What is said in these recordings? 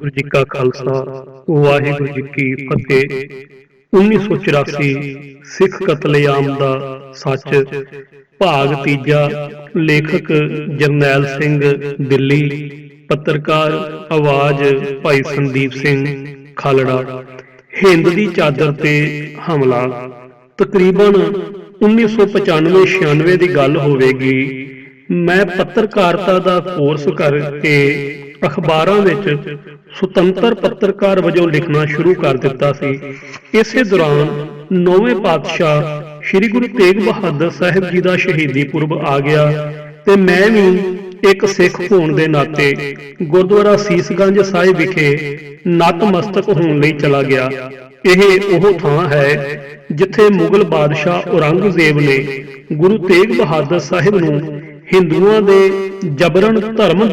ਵਾਹਿਗੁਰੂ ਜੀ ਕਾ ਖਾਲਸਾ ਵਾਹਿਗੁਰੂ ਜੀ ਕੀ ਫਤਿਹ। 1984 ਸਿੱਖ ਕਤਲੇਆਮ ਦਾ ਸੱਚ ਭਾਗ ਤੀਜਾ। ਲੇਖਕ ਜਰਨੈਲ ਸਿੰਘ ਦਿੱਲੀ, ਪੱਤਰਕਾਰ ਆਵਾਜ਼ ਭਾਈ ਸੰਦੀਪ ਸਿੰਘ ਖਾਲੜਾ। ਹਿੰਦ ਦੀ ਚਾਦਰ ਤੇ ਹਮਲਾ ਤਕਰੀਬਨ 1995-96 ਦੀ ਗੱਲ ਹੋਵੇਗੀ। ਮੈਂ ਪੱਤਰਕਾਰਤਾ ਦਾ ਕੋਰਸ ਕਰਕੇ ਅਖਬਾਰਾਂ ਵਿੱਚ ਸੁਤੰਤਰ ਪੱਤਰਕਾਰ ਵਜੋਂ ਲਿਖਣਾ ਸ਼ੁਰੂ ਕਰ ਦਿੱਤਾ ਸੀ। ਇਸੇ ਦੌਰਾਨ 9ਵੇਂ ਪਾਤਸ਼ਾਹ ਸ੍ਰੀ ਗੁਰੂ ਤੇਗ ਬਹਾਦਰ ਸਾਹਿਬ ਜੀ ਦਾ ਸ਼ਹੀਦੀ ਪੁਰਬ ਆ ਗਿਆ ਤੇ ਮੈਂ ਵੀ ਇੱਕ ਸਿੱਖ ਹੋਣ ਦੇ ਨਾਤੇ ਗੁਰਦੁਆਰਾ ਸੀਸਗੰਜ ਸਾਹਿਬ ਵਿਖੇ ਨਤਮਸਤਕ ਹੋਣ ਲਈ ਚਲਾ ਗਿਆ। ਇਹ ਉਹ ਥਾਂ ਹੈ ਜਿੱਥੇ ਮੁਗਲ ਬਾਦਸ਼ਾਹ ਔਰੰਗਜ਼ੇਬ ਨੇ ਗੁਰੂ ਤੇਗ ਬਹਾਦਰ ਸਾਹਿਬ ਨੂੰ ਹਿੰਦੂਆਂ ਦੇ ਜਬਰਨ ਧਰਮ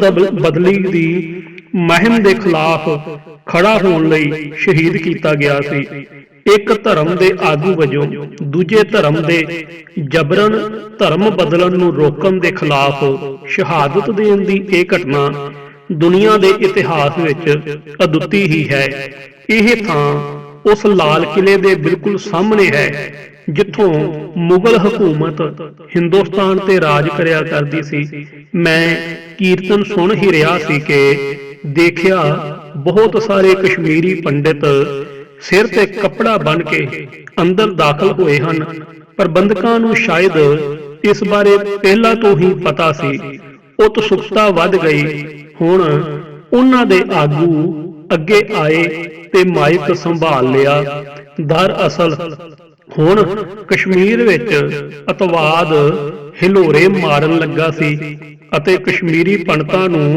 ਬਦਲੀ ਦੀ ਮੁਹਿੰਮ ਦੇ ਖਿਲਾਫ ਖੜਾ ਹੋਣ ਲਈ ਸ਼ਹੀਦ ਕੀਤਾ ਗਿਆ ਸੀ। ਇੱਕ ਧਰਮ ਦੇ ਆਗੂ ਵਜੋਂ ਦੂਜੇ ਧਰਮ ਦੇ ਜਬਰਨ ਧਰਮ ਬਦਲਣ ਨੂੰ ਰੋਕਣ ਦੇ ਖਿਲਾਫ ਸ਼ਹਾਦਤ ਦੇਣ ਦੀ ਇਹ ਘਟਨਾ ਦੁਨੀਆ ਦੇ ਇਤਿਹਾਸ ਵਿੱਚ ਅਦੁੱਤੀ ਹੀ ਹੈ। ਇਹ ਥਾਂ ਉਸ ਲਾਲ ਕਿਲੇ ਦੇ ਬਿਲਕੁਲ ਸਾਹਮਣੇ ਹੈ ਜਿੱਥੋਂ ਮੁਗਲ ਹਕੂਮਤ ਹਿੰਦੁਸਤਾਨ ਤੇ ਰਾਜ ਕਰਿਆ ਕਰਦੀ ਸੀ। ਮੈਂ ਕੀਰਤਨ ਸੁਣ ਹੀ ਰਿਹਾ ਸੀ ਕਿ ਦੇਖਿਆ ਬਹੁਤ ਸਾਰੇ ਕਸ਼ਮੀਰੀ ਪੰਡਿਤ ਸਿਰ ਤੇ ਕੱਪੜਾ ਬੰਨ੍ਹ ਕੇ ਅੰਦਰ ਦਾਖਲ ਹੋਏ ਹਨ। ਪ੍ਰਬੰਧਕਾਂ ਨੂੰ ਸ਼ਾਇਦ ਇਸ ਬਾਰੇ ਪਹਿਲਾਂ ਤੋਂ ਹੀ ਪਤਾ ਸੀ। ਉਤਸੁਕਤਾ ਵੱਧ ਗਈ। ਹੁਣ ਉਹਨਾਂ ਦੇ ਆਗੂ ਅੱਗੇ ਆਏ ਤੇ ਮਾਈਕ ਸੰਭਾਲ ਲਿਆ। ਦਰਅਸਲ ਹੁਣ ਕਸ਼ਮੀਰ ਵਿੱਚ ਅਤਵਾਦ ਹਿਲੋਰੇ ਮਾਰਨ ਲੱਗਾ ਸੀ ਅਤੇ ਕਸ਼ਮੀਰੀ ਪੰਡਤਾਂ ਨੂੰ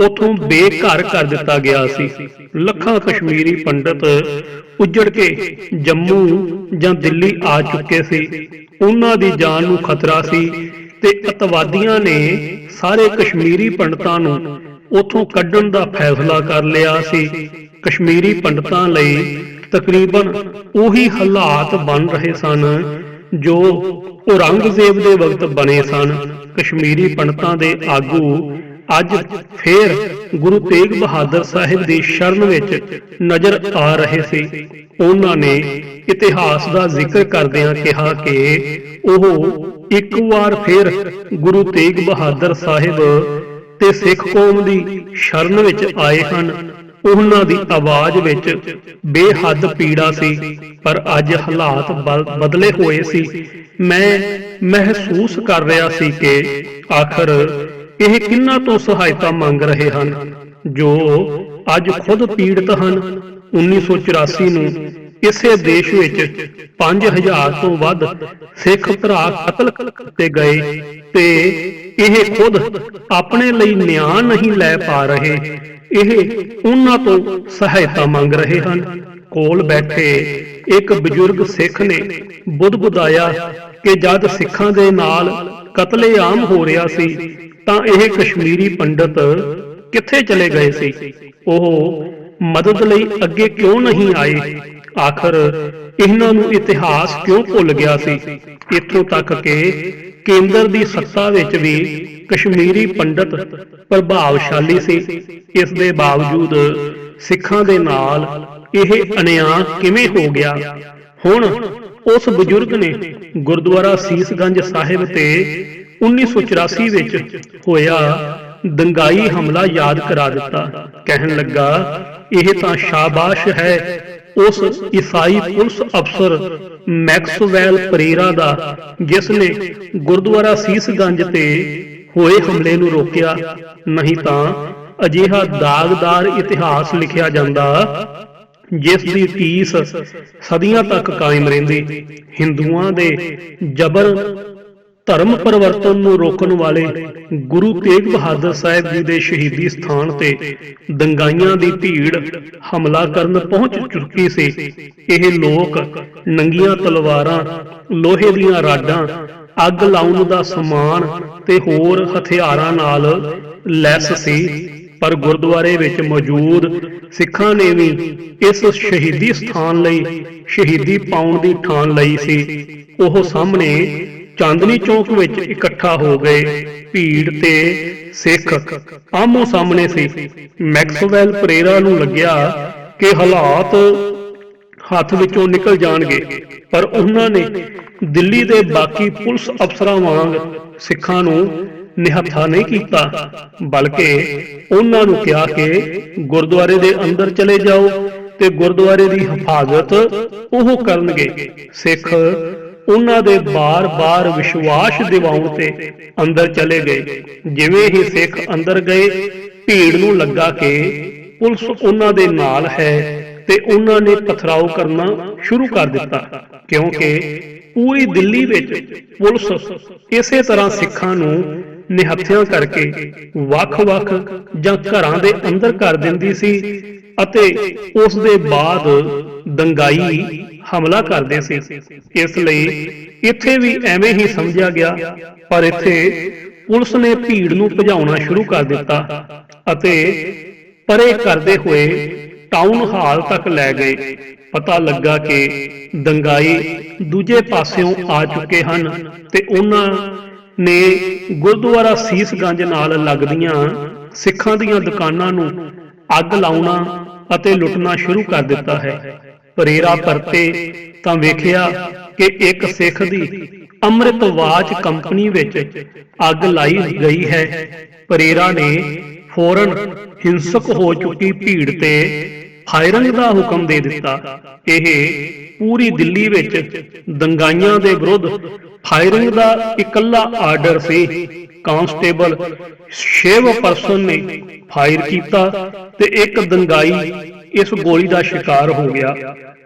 ਉਥੋਂ ਬੇਘਰ ਕਰ ਦਿੱਤਾ ਗਿਆ ਸੀ। ਲੱਖਾਂ ਕਸ਼ਮੀਰੀ ਪੰਡਤ ਉੱਜੜ ਕੇ ਜੰਮੂ ਜਾਂ ਦਿੱਲੀ ਆ ਚੁੱਕੇ ਸੀ। ਉਹਨਾਂ ਦੀ ਜਾਨ ਨੂੰ ਖਤਰਾ ਸੀ ਤੇ ਅਤਵਾਦੀਆਂ ਨੇ ਸਾਰੇ ਕਸ਼ਮੀਰੀ ਪੰਡਤਾਂ ਨੂੰ ਉਥੋਂ ਕੱਢਣ ਦਾ ਫੈਸਲਾ ਕਰ ਲਿਆ ਸੀ। ਕਸ਼ਮੀਰੀ ਪੰਡਤਾਂ ਲਈ ਤਕਰੀਬਨ ਉਹੀ ਹਾਲਾਤ ਬਣ ਰਹੇ ਸਨ ਜੋ ਔਰੰਗਜ਼ੇਬ ਦੇ ਵਕਤ ਬਣੇ ਸਨ। ਕਸ਼ਮੀਰੀ ਪੰਡਤਾਂ ਦੇ ਆਗੂ ਅੱਜ ਫੇਰ ਗੁਰੂ ਤੇਗ ਬਹਾਦਰ ਸਾਹਿਬ ਦੀ ਸ਼ਰਨ ਵਿੱਚ ਨਜ਼ਰ ਆ ਰਹੇ ਸੀ। ਉਹਨਾਂ ਨੇ ਇਤਿਹਾਸ ਦਾ ਜ਼ਿਕਰ ਕਰਦਿਆਂ ਕਿਹਾ ਕਿ ਉਹ ਇੱਕ ਵਾਰ ਫੇਰ ਗੁਰੂ ਤੇਗ ਬਹਾਦਰ ਸਾਹਿਬ ਤੇ ਸਿੱਖ ਕੌਮ ਦੀ ਸ਼ਰਨ ਵਿੱਚ ਆਏ ਹਨ। ਉਹਨਾਂ ਦੀ ਆਵਾਜ਼ ਵਿੱਚ ਬੇਹੱਦ ਪੀੜਾ ਸੀ, ਪਰ ਅੱਜ ਹਾਲਾਤ ਬਦਲੇ ਹੋਏ ਸੀ। ਮੈਂ ਮਹਿਸੂਸ ਕਰ ਰਿਹਾ ਸੀ ਕਿ ਆਖਰ ਇਹ ਕਿਹਨਾਂ ਤੋਂ ਸਹਾਇਤਾ ਮੰਗ ਰਹੇ ਹਨ ਜੋ ਅੱਜ ਖੁਦ ਪੀੜਤ ਹਨ। 1984 ਨੂੰ ਇਸੇ ਦੇਸ਼ ਵਿੱਚ 5000 ਤੋਂ ਵੱਧ ਸਿੱਖ ਭਰਾ ਕਤਲ ਕੀਤੇ ਗਏ ਤੇ ਇਹ ਖੁਦ ਆਪਣੇ ਲਈ ਨਿਆਂ ਨਹੀਂ ਲੈ ਪਾ ਰਹੇ। ਇਹ ਉਹਨਾਂ ਤੋਂ ਸਹਾਇਤਾ ਮੰਗ ਰਹੇ ਹਨ। ਕੋਲ ਬੈਠੇ ਇੱਕ ਬਜ਼ੁਰਗ ਸਿੱਖ ਨੇ ਬੁਦਬੁਦਾਇਆ ਕਿ ਜਦ ਸਿੱਖਾਂ ਦੇ ਨਾਲ ਕਤਲੇਆਮ ਹੋ ਰਿਹਾ ਸੀ ਤਾਂ ਇਹ ਕਸ਼ਮੀਰੀ ਪੰਡਤ ਕਿੱਥੇ ਚਲੇ ਗਏ ਸੀ? ਉਹ ਮਦਦ ਲਈ ਅੱਗੇ ਕਿਉਂ ਨਹੀਂ ਆਏ? ਆਖਰ ਇਹਨਾਂ ਨੂੰ ਇਤਿਹਾਸ ਕਿਉਂ ਭੁੱਲ ਗਿਆ ਸੀ? ਇੱਥੋਂ ਤੱਕ ਕਿ ਕੇਂਦਰ ਦੀ ਸੱਤਾ ਵਿੱਚ ਵੀ ਕਸ਼ਮੀਰੀ ਪੰਡਤ ਪ੍ਰਭਾਵਸ਼ਾਲੀ ਸੀ। ਇਸ ਦੇ ਬਾਵਜੂਦ ਸਿੱਖਾਂ ਦੇ ਨਾਲ ਇਹ ਅਨਿਆਂ ਕਿਵੇਂ ਹੋ ਗਿਆ? ਹੁਣ ਉਸ ਬਜ਼ੁਰਗ ਨੇ ਗੁਰਦੁਆਰਾ ਸੀਸਗੰਜ ਸਾਹਿਬ ਤੇ 1984 ਵਿੱਚ ਹੋਇਆ ਦੰਗਾਈ ਹਮਲਾ ਯਾਦ ਕਰਾ ਦਿੱਤਾ। ਕਹਿਣ ਲੱਗਾ, ਇਹ ਤਾਂ ਸ਼ਾਬਾਸ਼ ਹੈ ਉਸ ਈਸਾਈ ਪੁਲਿਸ ਅਫਸਰ ਮੈਕਸਵੈਲ ਪਰੇਰਾ ਦਾ ਜਿਸ ਨੇ ਗੁਰਦੁਆਰਾ ਸੀਸਗੰਜ ਤੇ ਹੋਏ ਹਮਲੇ ਨੂੰ ਰੋਕਿਆ। ਨਹੀਂ ਤਾਂ ਅਜਿਹਾ ਦਾਗਦਾਰ ਇਤਿਹਾਸ ਲਿਖਿਆ ਜਾਂਦਾ ਜਿਸ ਦੀ ਟੀਸ ਸਦੀਆਂ ਤੱਕ ਕਾਇਮ ਰਹਿੰਦੀ। ਹਿੰਦੂਆਂ ਦੇ ਜਬਰ ਧਰਮ ਪਰਿਵਰਤਨ ਨੂੰ ਰੋਕਣ ਵਾਲੇ ਗੁਰੂ ਤੇਗ ਬਹਾਦਰ ਸਾਹਿਬ ਜੀ ਦੇ ਸ਼ਹੀਦੀ ਸਥਾਨ ਤੇ ਦੰਗਾਈਆਂ ਦੀ ਭੀੜ ਹਮਲਾ ਕਰਨ ਪਹੁੰਚ ਚੁੱਕੀ ਸੀ। ਇਹ ਲੋਕ ਨੰਗੀਆਂ ਤਲਵਾਰਾਂ, ਲੋਹੇ ਦੀਆਂ ਰਾਡਾਂ, ਅੱਗ ਲਾਉਣ ਦਾ ਸਮਾਨ ਤੇ ਹੋਰ ਹਥਿਆਰਾਂ ਨਾਲ ਲੈਸ ਸੀ। ਪਰ ਗੁਰਦੁਆਰੇ ਵਿੱਚ ਮੌਜੂਦ ਸਿੱਖਾਂ ਨੇ ਵੀ ਇਸ ਸ਼ਹੀਦੀ ਸਥਾਨ ਲਈ ਸ਼ਹੀਦੀ ਪਾਉਣ ਦੀ ਠਾਣ ਲਈ ਸੀ। ਉਹ ਸਾਹਮਣੇ ਚਾਂਦਨੀ ਚੌਕ ਵਿੱਚ ਇਕੱਠਾ ਹੋ ਗਏ। ਭੀੜ ਤੇ ਸਿੱਖ ਆਮੋ ਸਾਹਮਣੇ ਸੀ। ਮੈਕਸਵੈਲ ਪਰੇਰਾ ਨੂੰ ਲੱਗਿਆ ਕਿ ਹਾਲਾਤ ਹੱਥ ਵਿੱਚੋਂ ਨਿਕਲ ਜਾਣਗੇ, ਪਰ ਉਹਨਾਂ ਨੇ ਦਿੱਲੀ ਦੇ ਬਾਕੀ ਪੁਲਿਸ ਅਫਸਰਾਂ ਵਾਂਗ ਸਿੱਖਾਂ ਨੂੰ ਨਿਹੱਥਾ ਨਹੀਂ ਕੀਤਾ, ਬਲਕਿ ਉਹਨਾਂ ਨੂੰ ਕਿਹਾ ਕਿ ਗੁਰਦੁਆਰੇ ਦੇ ਅੰਦਰ ਚਲੇ ਜਾਓ ਤੇ ਗੁਰਦੁਆਰੇ ਦੀ ਹਿਫਾਜ਼ਤ ਉਹ ਕਰਨਗੇ। ਸਿੱਖ ਉਹਨਾਂ ਦੇ ਬਾਰ-ਬਾਰ ਵਿਸ਼ਵਾਸ ਦਿਵਾਉਣ ਤੇ ਅੰਦਰ ਚਲੇ ਗਏ। ਜਿਵੇਂ ਹੀ ਸਿੱਖ ਅੰਦਰ ਗਏ, ਭੀੜ ਨੂੰ ਲੱਗਾ ਕਿ ਪੁਲਿਸ ਉਹਨਾਂ ਦੇ ਨਾਲ ਹੈ ਤੇ ਉਹਨਾਂ ਨੇ ਪਥਰਾਓ ਕਰਨਾ ਸ਼ੁਰੂ ਕਰ ਦਿੱਤਾ, ਕਿਉਂਕਿ ਪੂਰੀ ਦਿੱਲੀ ਵਿੱਚ ਪੁਲਿਸ ਇਸੇ ਤਰ੍ਹਾਂ ਸਿੱਖਾਂ ਨੂੰ ਨਿਹੱਥਿਆਂ ਕਰਕੇ ਵੱਖ-ਵੱਖ ਜਾਂ ਘਰਾਂ ਦੇ ਅੰਦਰ ਕਰ ਦਿੰਦੀ ਸੀ ਅਤੇ ਉਸ ਦੇ ਬਾਅਦ ਦੰਗਾਈ ਹਮਲਾ ਕਰਦੇ ਸੀ। ਇਸ ਲਈ ਇੱਥੇ ਵੀ ਐਵੇਂ ਹੀ ਸਮਝਿਆ ਗਿਆ, ਪਰ ਇੱਥੇ ਪੁਲਿਸ ਨੇ ਭੀੜ ਨੂੰ ਭਜਾਉਣਾ ਸ਼ੁਰੂ ਕਰ ਦਿੱਤਾ ਅਤੇ ਪਰੇ ਕਰਦੇ ਹੋਏ ਟਾਊਨ ਹਾਲ ਤੱਕ ਲੈ ਗਏ। ਪਤਾ ਲੱਗਾ ਕਿ ਦੰਗਾਈ ਦੂਜੇ ਪਾਸਿਓਂ ਆ ਚੁੱਕੇ ਹਨ ਤੇ ਉਹਨਾਂ ਨੇ ਗੁਰਦੁਆਰਾ ਸੀਸਗੰਜ ਨਾਲ ਲੱਗਦੀਆਂ ਸਿੱਖਾਂ ਦੀਆਂ ਦੁਕਾਨਾਂ ਨੂੰ ਅੱਗ ਲਾਉਣਾ ਅਤੇ ਲੁੱਟਣਾ ਸ਼ੁਰੂ ਕਰ ਦਿੱਤਾ ਹੈ। ਪਰੇਰਾ ਪਰਤੇ ਤਾਂ ਵੇਖਿਆ ਕਿ ਇੱਕ ਸਿੱਖ ਦੀ ਅੰਮ੍ਰਿਤਵਾਜ ਕੰਪਨੀ ਵਿੱਚ ਅੱਗ ਲਾਈ ਗਈ ਹੈ। ਪਰੇਰਾ ਨੇ ਫੌਰਨ ਹਿੰਸਕ ਹੋ ਚੁੱਕੀ ਭੀੜ ਤੇ ਫਾਇਰਿੰਗ ਦਾ ਹੁਕਮ ਦੇ ਦਿੱਤਾ। ਇਹ ਪੂਰੀ ਦਿੱਲੀ ਵਿੱਚ ਦੰਗਾਈਆਂ ਦੇ ਵਿਰੁੱਧ ਫਾਇਰਿੰਗ ਦਾ ਇਕੱਲਾ ਆਰਡਰ ਸੀ। ਕਾਂਸਟੇਬਲ ਸ਼ਿਵ ਪਰਸਨ ਨੇ ਫਾਇਰ ਕੀਤਾ ਤੇ ਇੱਕ ਦੰਗਾਈ ਇਸ ਗੋਲੀ ਦਾ ਸ਼ਿਕਾਰ ਹੋ ਗਿਆ।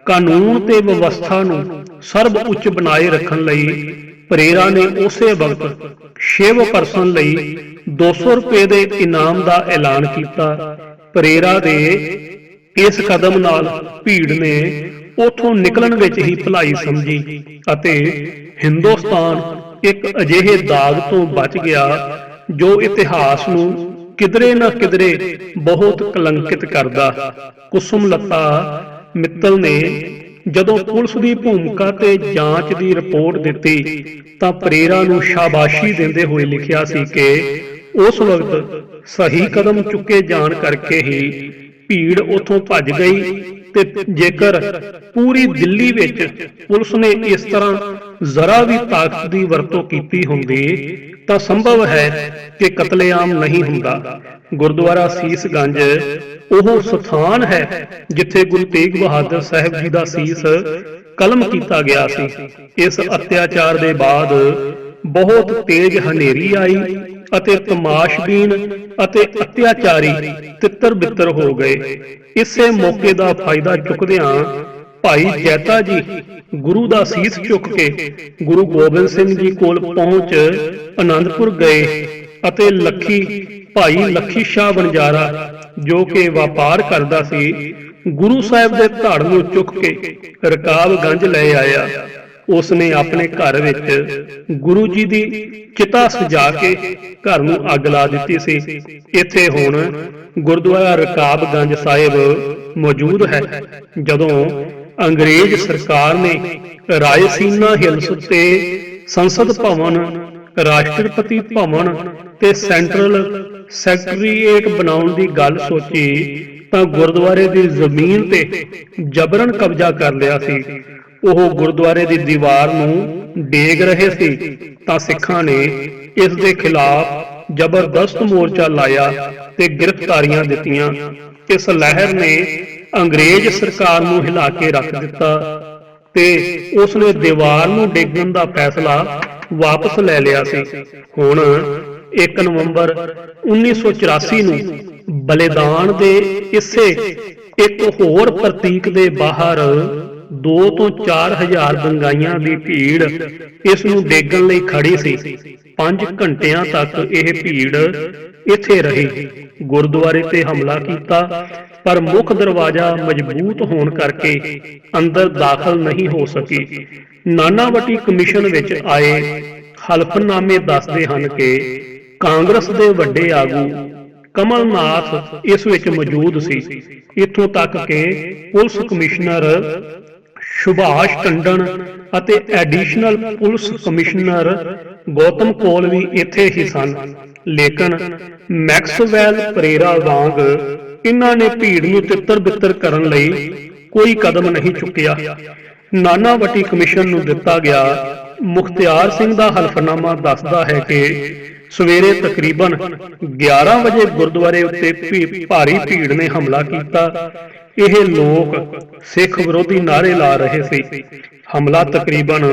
ਕਾਨੂੰਨ ਤੇ ਵਿਵਸਥਾ ਨੂੰ ਸਰਬ ਉੱਚ ਬਣਾਏ ਰੱਖਣ ਲਈ ਪਰੇਰਾ ਨੇ ਉਸੇ ਵਕਤ ਸ਼ਿਵ ਪਰਸਨ ਲਈ 200 ਰੁਪਏ ਦੇ ਇਨਾਮ ਦਾ ਐਲਾਨ ਕੀਤਾ। ਪਰੇਰਾ ਦੇ ਇਸ ਕਦਮ ਨਾਲ ਭੀੜ ਨੇ ਉਥੋਂ ਨਿਕਲਣ ਵਿੱਚ ਹੀ ਭਲਾਈ ਸਮਝੀ ਅਤੇ ਹਿੰਦੁਸਤਾਨ ਇੱਕ ਅਜਿਹੇ ਦਾਗ ਤੋਂ ਬਚ ਗਿਆ ਜੋ ਇਤਿਹਾਸ ਨੂੰ ਕਿਧਰੇ ਨਾ ਕਿਧਰੇ ਬਹੁਤ ਕਲੰਕਿਤ ਕਰਦਾ। ਕੁਸੁਮਲਤਾ ਮਿੱਤਲ ਨੇ ਜਦੋਂ ਪੁਲਿਸ ਦੀ ਭੂਮਿਕਾ ਤੇ ਜਾਂਚ ਦੀ ਰਿਪੋਰਟ ਦਿੱਤੀ ਤਾਂ ਪਰੇਰਾ ਨੂੰ ਸ਼ਾਬਾਸ਼ੀ ਦਿੰਦੇ ਹੋਏ ਲਿਖਿਆ ਸੀ ਕਿ ਉਸ ਵਕਤ ਸਹੀ ਕਦਮ ਚੁੱਕੇ ਜਾਣ ਕਰਕੇ ਹੀ ਭੀੜ ਉੱਥੋਂ ਭੱਜ ਗਈ ਤੇ ਜੇਕਰ ਪੂਰੀ ਦਿੱਲੀ ਵਿੱਚ ਪੁਲਿਸ ਨੇ ਇਸ ਤਰ੍ਹਾਂ ਜ਼ਰਾ ਵੀ ਤਾਕਤ ਦੀ ਵਰਤੋਂ ਕੀਤੀ ਹੁੰਦੀ ਤਾਂ ਸੰਭਵ ਹੈ ਕਿ ਕਤਲੇਆਮ ਨਹੀਂ ਹੁੰਦਾ। ਗੁਰਦੁਆਰਾ ਸੀਸਗੰਜ ਉਹ ਸਥਾਨ ਹੈ ਜਿੱਥੇ ਗੁਰੂ ਤੇਗ ਬਹਾਦਰ ਸਾਹਿਬ ਜੀ ਦਾ ਸੀਸ ਕਲਮ ਕੀਤਾ ਗਿਆ ਸੀ। ਇਸ ਅਤਿਆਚਾਰ ਦੇ ਬਾਅਦ ਬਹੁਤ ਤੇਜ਼ ਹਨੇਰੀ ਆਈ ਅਤੇ ਤਮਾਸ਼ਬੀਨ ਅਤੇ ਅਤਿਆਚਾਰੀ ਤਿੱਤਰ ਬਿੱਤਰ ਹੋ ਗਏ। ਇਸੇ ਮੌਕੇ ਦਾ ਫਾਇਦਾ ਚੁੱਕਦਿਆਂ ਭਾਈ ਜੈਤਾ ਜੀ ਗੁਰੂ ਦਾ ਸੀਸ ਚੁੱਕ ਕੇ ਗੁਰੂ ਗੋਬਿੰਦ ਸਿੰਘ ਜੀ ਕੋਲ ਪਹੁੰਚ ਆਨੰਦਪੁਰ ਗਏ ਅਤੇ ਭਾਈ ਲੱਖੀ ਸ਼ਾਹ ਵਣਜਾਰਾ ਜੋ ਕਿ ਵਪਾਰ ਕਰਦਾ ਸੀ, ਗੁਰੂ ਸਾਹਿਬ ਦੇ ਧੜ ਨੂੰ ਚੁੱਕ ਕੇ ਰਕਾਬਗੰਜ ਲੈ ਆਇਆ। ਉਸਨੇ ਆਪਣੇ ਘਰ ਵਿੱਚ ਗੁਰੂ ਜੀ ਦੀ ਚਿਤਾ ਸਜਾ ਕੇ ਘਰ ਨੂੰ ਅੱਗ ਲਾ ਦਿੱਤੀ ਸੀ। ਇੱਥੇ ਹੁਣ ਗੁਰਦੁਆਰਾ ਰਕਾਬਗੰਜ ਸਾਹਿਬ ਮੌਜੂਦ ਹੈ। ਜਦੋਂ ਅੰਗਰੇਜ਼ ਸਰਕਾਰ ਨੇ ਰਾਇਸੀਨਾ ਹਿਲਸ ਤੇ ਸੰਸਦ ਭਵਨ, ਰਾਸ਼ਟਰਪਤੀ ਭਵਨ ਤੇ ਸੈਂਟਰਲ ਸੈਕਟਰੀਏਟ ਬਣਾਉਣ ਦੀ ਗੱਲ ਸੋਚੀ ਤਾਂ ਗੁਰਦੁਆਰੇ ਦੀ ਜ਼ਮੀਨ ਤੇ ਜਬਰਨ ਕਬਜ਼ਾ ਕਰ ਲਿਆ ਸੀ। ਉਹ ਗੁਰਦੁਆਰੇ ਦੀ ਦੀਵਾਰ ਨੂੰ ਡੇਗ ਰਹੇ ਸੀ ਤਾਂ ਸਿੱਖਾਂ ਨੇ ਇਸ ਦੇ ਖਿਲਾਫ ਜ਼ਬਰਦਸਤ ਮੋਰਚਾ ਲਾਇਆ ਤੇ ਗ੍ਰਿਫਤਾਰੀਆਂ ਦਿੱਤੀਆਂ। ਇਸ ਲਹਿਰ ਨੇ ਅੰਗਰੇਜ਼ ਸਰਕਾਰ ਨੂੰ ਹਿਲਾ ਕੇ ਰੱਖ ਦਿੱਤਾ ਤੇ ਉਸਨੇ ਦੀਵਾਰ ਨੂੰ ਡੇਗਣ ਦਾ ਫੈਸਲਾ ਵਾਪਸ ਲੈ ਲਿਆ ਸੀ। ਹੁਣ 1 ਨਵੰਬਰ 1984 ਨੂੰ ਬਲੀਦਾਨ ਦੇ ਇਸੇ ਇੱਕ ਹੋਰ ਪ੍ਰਤੀਕ ਦੇ ਬਾਹਰ 2 ਤੋਂ 4 ਹਜ਼ਾਰ ਦੰਗਾਈਆਂ ਦੀ ਭੀੜ ਇਸ ਨੂੰ ਡੇਗਣ ਲਈ ਖੜੀ ਸੀ। 5 ਘੰਟਿਆਂ ਤੱਕ ਇਹ ਭੀੜ ਇੱਥੇ ਰਹੀ। ਗੁਰਦੁਆਰੇ ਤੇ ਹਮਲਾ ਕੀਤਾ, ਪਰ ਮੁੱਖ ਦਰਵਾਜ਼ਾ ਮਜ਼ਬੂਤ ਹੋਣ ਕਰਕੇ ਅੰਦਰ ਦਾਖਲ ਨਹੀਂ ਹੋ ਸਕੀ। ਨਾਨਾਵਟੀ ਕਮਿਸ਼ਨ ਵਿੱਚ ਆਏ ਹਲਫਨਾਮੇ ਦੱਸਦੇ ਹਨ ਕਿ ਕਾਂਗਰਸ ਦੇ ਵੱਡੇ ਆਗੂ ਕਮਲਨਾਥ ਇਸ ਵਿੱਚ ਮੌਜੂਦ ਸੀ। ਇੱਥੋਂ ਤੱਕ ਕਿ ਪੁਲਿਸ ਕਮਿਸ਼ਨਰ ਸੁਭਾਸ਼ ਟੰਡਨ ਅਤੇ ਐਡੀਸ਼ਨਲ ਪੁਲਿਸ ਕਮਿਸ਼ਨਰ ਗੌਤਮ ਕੋਲ ਵੀ ਇੱਥੇ ਹੀ ਸਨ। ਲੇਕਿਨ ਮੈਕਸਵੈਲ ਪਰੇਰਾ ਵਾਂਗ ਇਹਨਾਂ ਨੇ ਭੀੜ ਨੂੰ ਤਿੱਤਰ ਬਿੱਤਰ ਕਰਨ ਲਈ ਕੋਈ ਕਦਮ ਨਹੀਂ ਚੁੱਕਿਆ। ਨਾਨਾਵਟੀ ਕਮਿਸ਼ਨ ਨੂੰ ਦਿੱਤਾ ਗਿਆ ਮੁਖਤਿਆਰ ਸਿੰਘ ਦਾ ਹਲਫਨਾਮਾ ਦੱਸਦਾ ਹੈ ਕਿ ਸਵੇਰੇ ਤਕਰੀਬਨ 11 ਵਜੇ ਗੁਰਦੁਆਰੇ ਉੱਤੇ ਭਾਰੀ ਭੀੜ ਨੇ ਹਮਲਾ ਕੀਤਾ। ਇਹ ਲੋਕ ਸਿੱਖ ਵਿਰੋਧੀ ਨਾਅਰੇ ਲਾ ਰਹੇ ਸੀ। ਹਮਲਾ ਤਕਰੀਬਨ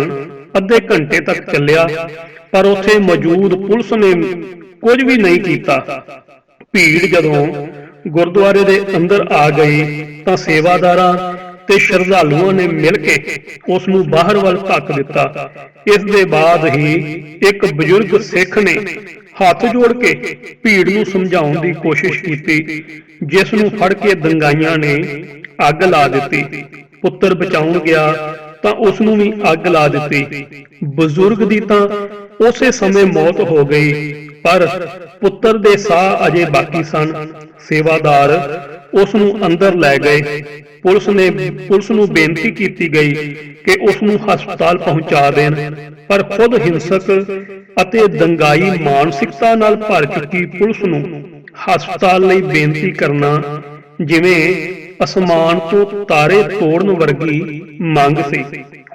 ਅੱਧੇ ਘੰਟੇ ਤੱਕ ਚੱਲਿਆ, ਪਰ ਉੱਥੇ ਮੌਜੂਦ ਪੁਲਿਸ ਨੇ ਕੁਝ ਵੀ ਨਹੀਂ ਕੀਤਾ। ਭੀੜ ਜਦੋਂ ਗੁਰਦੁਆਰੇ ਦੇ ਅੰਦਰ ਆ ਗਈ ਤਾਂ ਸੇਵਾਦਾਰਾਂ ਤੇ ਸ਼ਰਧਾਲੂਆਂ ਨੇ ਮਿਲ ਕੇ ਉਸ ਨੂੰ ਬਾਹਰ ਵੱਲ ਧੱਕ ਦਿੱਤਾ। ਇਸ ਦੇ ਬਾਅਦ ਹੀ ਇੱਕ ਬਜ਼ੁਰਗ ਸਿੱਖ ਨੇ ਹੱਥ ਜੋੜ ਕੇ ਭੀੜ ਨੂੰ ਸਮਝਾਉਣ ਦੀ ਕੋਸ਼ਿਸ਼ ਕੀਤੀ, ਜਿਸ ਨੂੰ ਫੜ ਕੇ ਦੰਗਾਈਆਂ ਨੇ ਅੱਗ ਲਾ ਦਿੱਤੀ। ਪੁੱਤਰ ਬਚਾਉਣ ਗਿਆ ਤਾਂ ਉਸ ਨੂੰ ਵੀ ਅੱਗ ਲਾ ਦਿੱਤੀ। ਬਜ਼ੁਰਗ ਦੀ ਤਾਂ ਉਸੇ ਸਮੇਂ ਮੌਤ ਹੋ ਗਈ, ਪਰ ਪੁੱਤਰ ਦੇ ਸਾਹ ਅਜੇ ਬਾਕੀ ਸਨ। ਸੇਵਾਦਾਰ ਉਸ ਨੂੰ ਅੰਦਰ ਲੈ ਗਏ। ਪੁਲਿਸ ਨੂੰ ਬੇਨਤੀ ਕੀਤੀ ਗਈ ਕਿ ਉਸ ਨੂੰ ਹਸਪਤਾਲ ਪਹੁੰਚਾ ਦੇਣ, ਪਰ ਖੁਦ ਹਿੰਸਕ ਅਤੇ ਦੰਗਾਈ ਮਾਨਸਿਕਤਾ ਨਾਲ ਭਰ ਚੁੱਕੀ ਪੁਲਿਸ ਨੂੰ ਹਸਪਤਾਲ ਲਈ ਬੇਨਤੀ ਕਰਨਾ ਜਿਵੇਂ ਅਸਮਾਨ ਤੋਂ ਤਾਰੇ ਤੋੜਨ ਵਰਗੀ ਮੰਗ ਸੀ।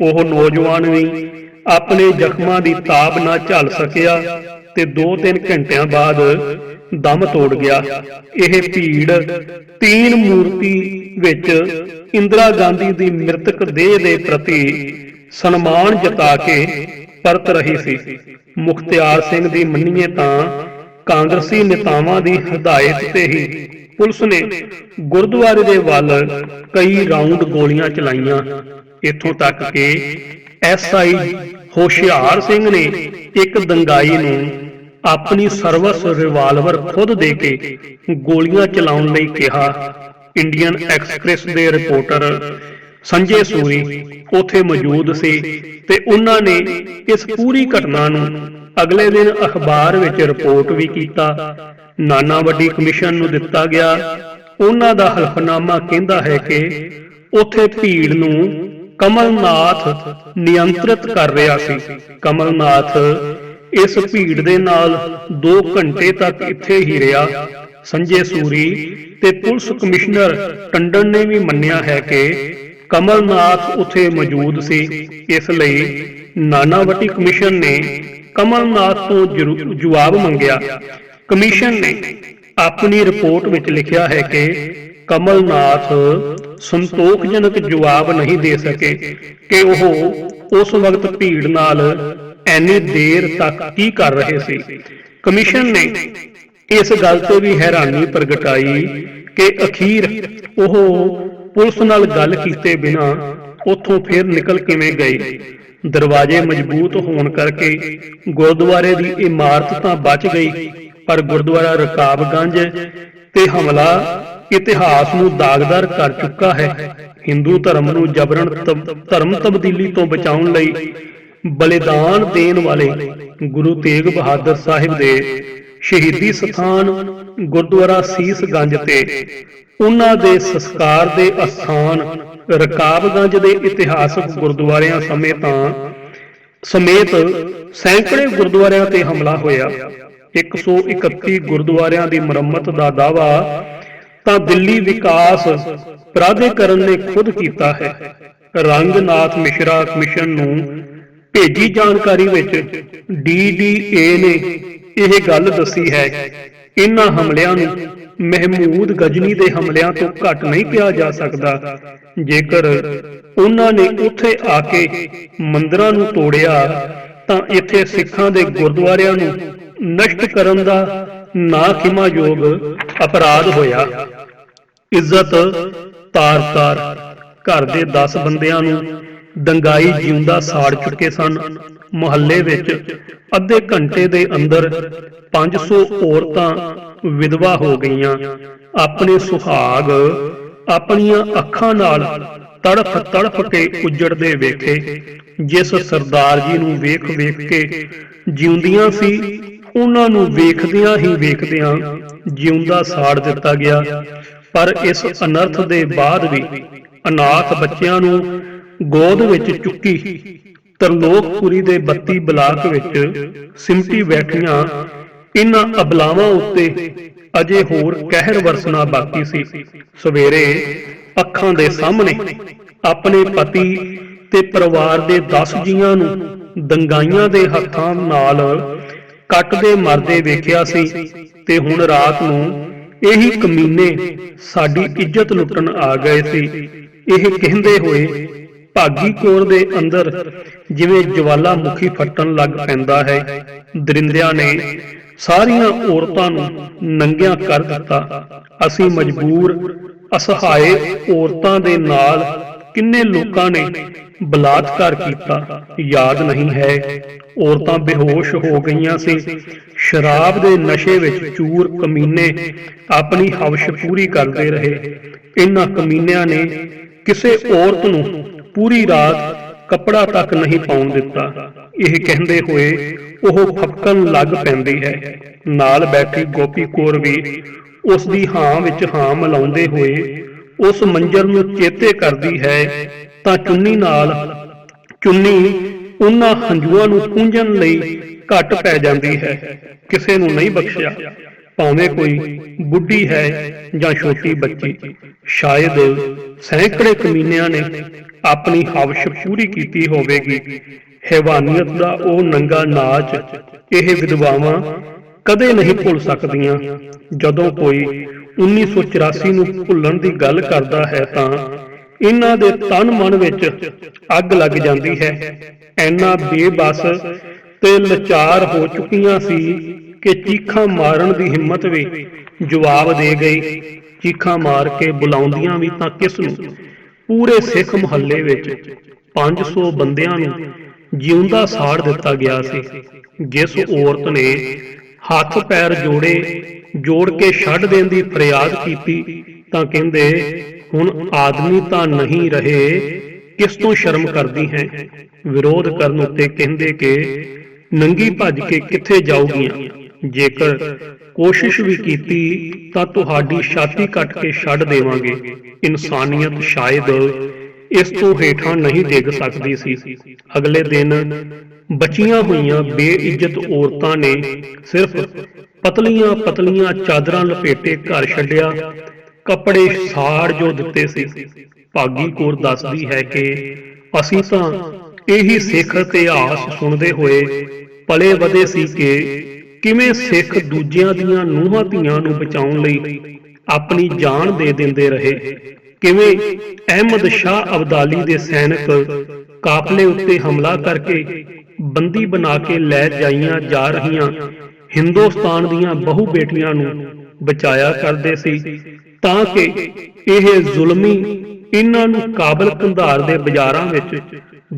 ਉਹ ਨੌਜਵਾਨ ਵੀ ਆਪਣੇ ਜ਼ਖਮਾਂ ਦੀ ਤਾਬ ਨਾ ਝੱਲ ਸਕਿਆ ਤੇ 2-3 ਘੰਟਿਆਂ ਬਾਅਦ ਦਮ ਤੋੜ ਗਿਆ। ਇਹ ਭੀੜ ਤੀਨ ਮੂਰਤੀ ਵਿੱਚ ਇੰਦਰਾ ਗਾਂਧੀ ਦੀ ਮ੍ਰਿਤਕ ਦੇਹ ਦੇ ਪ੍ਰਤੀ ਸਨਮਾਨ ਜਤਾ ਕੇ ਪਰਤ ਰਹੀ ਸੀ। ਮੁਖਤਿਆਰ ਸਿੰਘ ਦੀ ਮੰਨੀਏ ਤਾਂ ਕਾਂਗਰਸੀ ਨੇਤਾਵਾਂ ਦੀ ਹਦਾਇਤ ਤੇ ਹੀ ਪੁਲਿਸ ਨੇ ਗੁਰਦੁਆਰੇ ਦੇ ਵੱਲ ਕਈ ਰਾਉਂਡ ਗੋਲੀਆਂ ਚਲਾਈਆਂ। ਇੱਥੋਂ ਤੱਕ ਕਿ SI ਹੋਸ਼ਿਆਰ ਸਿੰਘ ਨੇ ਇੱਕ ਦੰਗਾਈ ਨੂੰ ਆਪਣੀ ਸਰਵਿਸ ਰਿਵਾਲਵਰ ਖੁਦ ਦੇ ਕੇ ਗੋਲੀਆਂ ਚਲਾਉਣ ਲਈ ਕਿਹਾ। ਇੰਡੀਅਨ ਐਕਸਪ੍ਰੈਸ ਦੇ ਰਿਪੋਰਟਰ ਸੰਜੇ ਸੂਰੀ ਉੱਥੇ ਮੌਜੂਦ ਸੀ ਤੇ ਉਹਨਾਂ ਨੇ ਇਸ ਪੂਰੀ ਘਟਨਾ ਨੂੰ ਅਗਲੇ ਦਿਨ ਅਖਬਾਰ ਵਿੱਚ ਰਿਪੋਰਟ ਵੀ ਕੀਤਾ। ਨਾਨਾਵਟੀ ਕਮਿਸ਼ਨ ਨੂੰ ਦਿੱਤਾ ਗਿਆ। ਉਹਨਾਂ ਦਾ ਹਲਫਨਾਮਾ ਕਹਿੰਦਾ ਹੈ ਕਿ ਉੱਥੇ ਭੀੜ ਨੂੰ ਕਮਲਨਾਥ ਨਿਯੰਤਰਿਤ ਕਰ ਰਿਹਾ ਸੀ। ਕਮਲਨਾਥ ਇਸ ਭੀੜ ਦੇ ਨਾਲ 2 ਘੰਟੇ ਤੱਕ ਇੱਥੇ ਹੀ ਰਿਹਾ। ਸੰਜੇ ਸੂਰੀ ਤੇ ਪੁਲਿਸ ਕਮਿਸ਼ਨਰ ਟੰਡਨ ਨੇ ਵੀ ਮੰਨਿਆ ਹੈ ਕਿ ਕਮਲਨਾਥ ਉੱਥੇ ਮੌਜੂਦ ਸੀ। ਇਸ ਲਈ ਨਾਨਾਵਟੀ ਕਮਿਸ਼ਨ ਨੇ ਕਮਲਨਾਥ ਤੋਂ ਜਵਾਬ ਮੰਗਿਆ। ਕਮਿਸ਼ਨ ਨੇ ਆਪਣੀ ਰਿਪੋਰਟ ਵਿੱਚ ਲਿਖਿਆ ਹੈ ਕਿ ਕਮਲਨਾਥ ਸੰਤੋਖਜਨਕ ਜਵਾਬ ਨਹੀਂ ਦੇ ਸਕੇ ਕਿ ਉਹ ਉਸ ਵਕਤ ਭੀੜ ਨਾਲ ਇੰਨੀ ਦੇਰ ਤੱਕ ਕੀ ਕਰ ਰਹੇ ਸੀ। ਕਮਿਸ਼ਨ ਨੇ ਇਸ ਗੱਲ ਤੇ ਵੀ ਹੈਰਾਨੀ ਪ੍ਰਗਟਾਈ ਕਿ ਅਖੀਰ ਉਹ ਪੁਲਿਸ ਨਾਲ ਗੱਲ ਕੀਤੇ ਬਿਨਾਂ ਉੱਥੋਂ ਫਿਰ ਨਿਕਲ ਕਿਵੇਂ ਗਏ। ਦਰਵਾਜ਼ੇ ਮਜ਼ਬੂਤ ਹੋਣ ਕਰਕੇ ਗੁਰਦੁਆਰੇ ਦੀ ਇਮਾਰਤ ਤਾਂ ਬਚ ਗਈ, ਪਰ ਗੁਰਦੁਆਰਾ ਰਕਾਬਗੰਜ ਤੇ ਹਮਲਾ ਇਤਿਹਾਸ ਨੂੰ ਦਾਗਦਾਰ ਕਰ ਚੁੱਕਾ ਹੈ। ਹਿੰਦੂ ਧਰਮ ਨੂੰ ਜਬਰਨ ਧਰਮ ਤਬਦੀਲੀ ਤੋਂ ਬਚਾਉਣ ਲਈ ਬਲੀਦਾਨ ਦੇਣ ਵਾਲੇ ਗੁਰੂ ਤੇਗ ਬਹਾਦਰ ਸਾਹਿਬ ਦੇ ਸ਼ਹੀਦੀ ਸਥਾਨ ਗੁਰਦੁਆਰਾ ਸੀਸਗੰਜ ਤੇ ਉਹਨਾਂ ਦੇ ਸੰਸਕਾਰ ਦੇ ਅਸਥਾਨ ਰਕਾਬਗੰਜ ਦੇ ਇਤਿਹਾਸਕ ਗੁਰਦੁਆਰਿਆਂ ਸਮੇਤ ਸੈਂਕੜੇ ਗੁਰਦੁਆਰਿਆਂ ਤੇ ਹਮਲਾ ਹੋਇਆ। 131 ਗੁਰਦੁਆਰਿਆਂ ਦੀ ਮੁਰੰਮਤ ਦਾ ਦਾਅਵਾ ਤਾਂ ਦਿੱਲੀ ਵਿਕਾਸ ਪ੍ਰਾਧਿਕਰਨ ਨੇ ਖੁਦ ਕੀਤਾ ਹੈ। ਰੰਗਨਾਥ ਮਿਸ਼ਰਾ ਕਮਿਸ਼ਨ ਨੂੰ ਭੇਜੀ ਜਾਣਕਾਰੀ ਵਿੱਚ DDA ਨੇ ਇਹ ਗੱਲ ਦੱਸੀ ਹੈ। ਇਹਨਾਂ ਹਮਲਿਆਂ ਨੂੰ ਮਹਿਮੂਦ ਗਜਨੀ ਦੇ ਹਮਲਿਆਂ ਤੋਂ ਘੱਟ ਨਹੀਂ ਕਿਹਾ ਜਾ ਸਕਦਾ। ਜੇਕਰ ਉਹਨਾਂ ਨੇ ਉੱਥੇ ਆ ਕੇ ਮੰਦਿਰਾਂ ਨੂੰ ਤੋੜਿਆ ਤਾਂ ਇੱਥੇ ਸਿੱਖਾਂ ਦੇ ਗੁਰਦੁਆਰਿਆਂ ਨੂੰ ਨਸ਼ਟ ਕਰਨ ਦਾ ਨਾ ਖਿਮਾਯੋਗ ਅਪਰਾਧ ਹੋਇਆ। ਇੱਜ਼ਤ ਤਾਰ-ਤਾਰ ਘਰ ਦੇ 10 ਬੰਦਿਆਂ ਨੂੰ ਦੰਗਾਈ ਜਿਉਂਦਾ ਸਾੜ ਚੁੱਕੇ ਸਨ। ਮੁਹੱਲੇ ਵਿੱਚ ਅੱਧੇ ਘੰਟੇ ਦੇ ਅੰਦਰ 500 ਔਰਤਾਂ ਵਿਧਵਾ ਹੋ ਗਈਆਂ। ਆਪਣੇ ਸੁਹਾਗ ਆਪਣੀਆਂ ਅੱਖਾਂ ਨਾਲ ਤੜਫ ਤੜਫ ਕੇ ਉਜੜਦੇ ਵੇਖੇ। ਜਿਸ ਸਰਦਾਰ ਜੀ ਨੂੰ ਵੇਖ ਵੇਖ ਕੇ ਜਿਉਂਦੀਆਂ ਸੀ, ਉਹਨਾਂ ਨੂੰ ਵੇਖਦਿਆਂ ਹੀ ਵੇਖਦਿਆਂ ਜਿਉਂਦਾ ਸਾੜ ਦਿੱਤਾ ਗਿਆ। ਪਰ ਇਸ ਅਨਰਥ ਦੇ ਬਾਅਦ ਵੀ ਅਨਾਥ ਬੱਚਿਆਂ ਨੂੰ ਗੋਦ ਵਿੱਚ ਚੁੱਕੀ ਤਰਲੋਕਪੁਰੀ ਦੇ 32 ਬਲਾਕ ਵਿੱਚ ਸਿਮਟੀ ਬੈਠੀਆਂ ਇਹਨਾਂ ਅਬਲਾਵਾਂ ਉੱਤੇ ਅਜੇ ਹੋਰ ਕਹਿਰ ਵਰਸਣਾ ਬਾਕੀ ਸੀ। ਸਵੇਰੇ ਅੱਖਾਂ ਦੇ ਸਾਹਮਣੇ ਆਪਣੇ ਪਤੀ ਤੇ ਪਰਿਵਾਰ ਦੇ 10 ਜੀਆਂ ਨੂੰ ਦੰਗਾਈਆਂ ਦੇ ਹੱਥਾਂ ਨਾਲ ਕੱਟਦੇ ਮਰਦੇ ਵੇਖਿਆ ਸੀ ਤੇ ਹੁਣ ਰਾਤ ਨੂੰ ਇਹੀ ਕਮੀਨੇ ਸਾਡੀ ਇੱਜ਼ਤ ਲੁੱਟਣ ਆ ਗਏ ਸੀ। ਇਹ ਕਹਿੰਦੇ ਹੋਏ ਭਾਗੀ ਕੌਰ ਦੇ ਅੰਦਰ ਜਿਵੇਂ ਜਵਾਲਾਮੁਖੀ ਫੱਟਣ ਲੱਗ ਪੈਂਦਾ ਹੈ। ਦਰਿੰਦਿਆਂ ਨੇ ਸਾਰੀਆਂ ਔਰਤਾਂ ਨੂੰ ਨੰਗਿਆਂ ਕਰ ਦਿੱਤਾ। ਅਸੀਂ ਮਜਬੂਰ ਅਸਹਾਏ ਔਰਤਾਂ ਦੇ ਨਾਲ ਕਿੰਨੇ ਲੋਕਾਂ ਨੇ ਬਲਾਤਕਾਰ ਕੀਤਾ ਯਾਦ ਨਹੀਂ ਹੈ। ਔਰਤਾਂ ਬੇਹੋਸ਼ ਹੋ ਗਈਆਂ ਸੀ। ਸ਼ਰਾਬ ਦੇ ਨਸ਼ੇ ਵਿੱਚ ਚੂਰ ਕਮੀਨੇ ਆਪਣੀ ਹਵਸ਼ ਪੂਰੀ ਕਰਦੇ ਰਹੇ। ਇਹਨਾਂ ਕਮੀਨਿਆਂ ਨੇ ਕਿਸੇ ਔਰਤ ਨੂੰ ਪੂਰੀ ਰਾਤ ਕੱਪੜਾ ਤੱਕ ਨਹੀਂ ਪਾਉਣ ਦਿੱਤਾ। ਇਹ ਕਹਿੰਦੇ ਹੋਏ ਉਹ ਫੱਕਣ ਲੱਗ ਪੈਂਦੀ ਹੈ। ਨਾਲ ਬੈਠੀ ਗੋਪੀ ਕੌਰ ਵੀ ਉਸ ਦੀ ਹਾਂ ਵਿੱਚ ਹਾਂ ਮਿਲਾਉਂਦੇ ਹੋਏ ਉਸ ਮੰਜ਼ਰ ਨੂੰ ਚੇਤੇ ਕਰਦੀ ਹੈ ਤਾਂ ਚੁੰਨੀ ਉਹਨਾਂ ਹੰਝੂਆਂ ਨੂੰ ਪੂੰਝਣ ਲਈ ਘੱਟ ਪੈ ਜਾਂਦੀ ਹੈ। ਕਿਸੇ ਨੂੰ ਨਹੀਂ ਬਖਸ਼ਿਆ, ਭਾਵੇਂ ਕੋਈ ਬੁੱਢੀ ਹੈ ਜਾਂ ਛੋਟੀ ਬੱਚੀ। ਸ਼ਾਇਦ ਸੈਂਕੜੇ ਕਮੀਨਿਆਂ ਨੇ ਆਪਣੀ ਹਵਸ਼ ਪੂਰੀ ਕੀਤੀ ਹੋਵੇਗੀ। ਹੈਵਾਨੀਅਤ ਦਾ ਉਹ ਨੰਗਾ ਨਾਚ ਇਹ ਵਿਧਵਾਵਾਂ ਕਦੇ ਨਹੀਂ ਭੁੱਲ ਸਕਦੀਆਂ। ਜਦੋਂ ਕੋਈ 1984 ਨੂੰ ਭੁੱਲਣ ਦੀ ਗੱਲ ਕਰਦਾ ਹੈ ਤਾਂ ਇਹਨਾਂ ਦੇ ਤਨ ਮਨ ਵਿੱਚ ਅੱਗ ਲੱਗ ਜਾਂਦੀ ਹੈ। ਇੰਨਾ ਬੇਬਸ ਤੇ ਲਾਚਾਰ ਹੋ ਚੁੱਕੀਆਂ ਸੀ ਕਿ ਚੀਖਾਂ ਮਾਰਨ ਦੀ ਹਿੰਮਤ ਵੀ ਜਵਾਬ ਦੇ ਗਈ। ਚੀਖਾਂ ਮਾਰ ਕੇ ਬੁਲਾਉਂਦੀਆਂ ਵੀ ਤਾਂ ਕਿਸ ਨੂੰ? ਪੂਰੇ ਸਿੱਖ ਮੁਹੱਲੇ ਵਿੱਚ 500 ਬੰਦਿਆਂ ਨੂੰ ਜਿਉਂਦਾ ਸਾੜ ਦਿੱਤਾ ਗਿਆ ਸੀ। ਜਿਸ ਔਰਤ ਨੇ ਹੱਥ ਪੈਰ ਜੋੜ ਕੇ ਛੱਡ ਦੇਣ ਦੀ ਫਰਿਆਦ ਕੀਤੀ ਤਾਂ ਕਹਿੰਦੇ ਹੁਣ ਆਦਮੀ ਤਾਂ ਨਹੀਂ ਰਹੇ, ਕਿਸ ਤੋਂ ਸ਼ਰਮ ਕਰਦੀ ਹੈ? ਵਿਰੋਧ ਕਰਨ ਉੱਤੇ ਕਹਿੰਦੇ ਕਿ ਨੰਗੀ ਭੱਜ ਕੇ ਕਿੱਥੇ ਜਾਊਗੀਆਂ? ਜੇਕਰ ਕੋਸ਼ਿਸ਼ ਵੀ ਕੀਤੀ ਤਾਂ ਤੁਹਾਡੀ ਛਾਤੀ ਕੱਟ ਕੇ ਛੱਡ ਦੇਵਾਂਗੇ। ਇਨਸਾਨੀਅਤ ਸ਼ਾਇਦ ਇਸ ਤੋਂ ਹੇਠਾਂ ਨਹੀਂ ਡਿੱਗ ਸਕਦੀ ਸੀ। ਅਗਲੇ ਦਿਨ ਬਚੀਆਂ ਹੋਈਆਂ ਬੇਇੱਜ਼ਤ ਔਰਤਾਂ ਨੇ ਸਿਰਫ ਪਤਲੀਆਂ ਪਤਲੀਆਂ ਚਾਦਰਾਂ ਲਪੇਟੇ ਘਰ ਛੱਡਿਆ। ਕੱਪੜੇ ਸਾੜ ਜੋ ਦਿੱਤੇ ਸੀ। ਭਾਗੀ ਕੌਰ ਦੱਸਦੀ ਹੈ ਕਿ ਅਸੀਂ ਤਾਂ ਇਹੀ ਸਿੱਖ ਇਤਿਹਾਸ ਸੁਣਦੇ ਹੋਏ ਪਲੇ ਵਧੇ ਸੀ ਕਿ ਕਿਵੇਂ ਸਿੱਖ ਦੂਜਿਆਂ ਦੀਆਂ ਨੂੰਹਾਂ ਧੀਆਂ ਨੂੰ ਬਚਾਉਣ ਲਈ ਆਪਣੀ ਜਾਨ ਦੇ ਦਿੰਦੇ ਰਹੇ। ਕਿਵੇਂ ਅਹਿਮਦ ਸ਼ਾਹ ਅਬਦਾਲੀ ਦੇ ਸੈਨਿਕ ਕਾਫਲੇ ਉੱਤੇ ਹਮਲਾ ਕਰਕੇ ਬੰਦੀ ਬਣਾ ਕੇ ਲੈ ਜਾਈਆਂ ਜਾ ਰਹੀਆਂ ਹਿੰਦੁਸਤਾਨ ਦੀਆਂ ਬਹੂ ਬੇਟੀਆਂ ਨੂੰ ਬਚਾਇਆ ਕਰਦੇ ਸੀ ਤਾਂ ਕਿ ਇਹ ਜ਼ੁਲਮੀ ਇਹਨਾਂ ਨੂੰ ਕਾਬਲ ਕੰਧਾਰ ਦੇ ਬਾਜ਼ਾਰਾਂ ਵਿੱਚ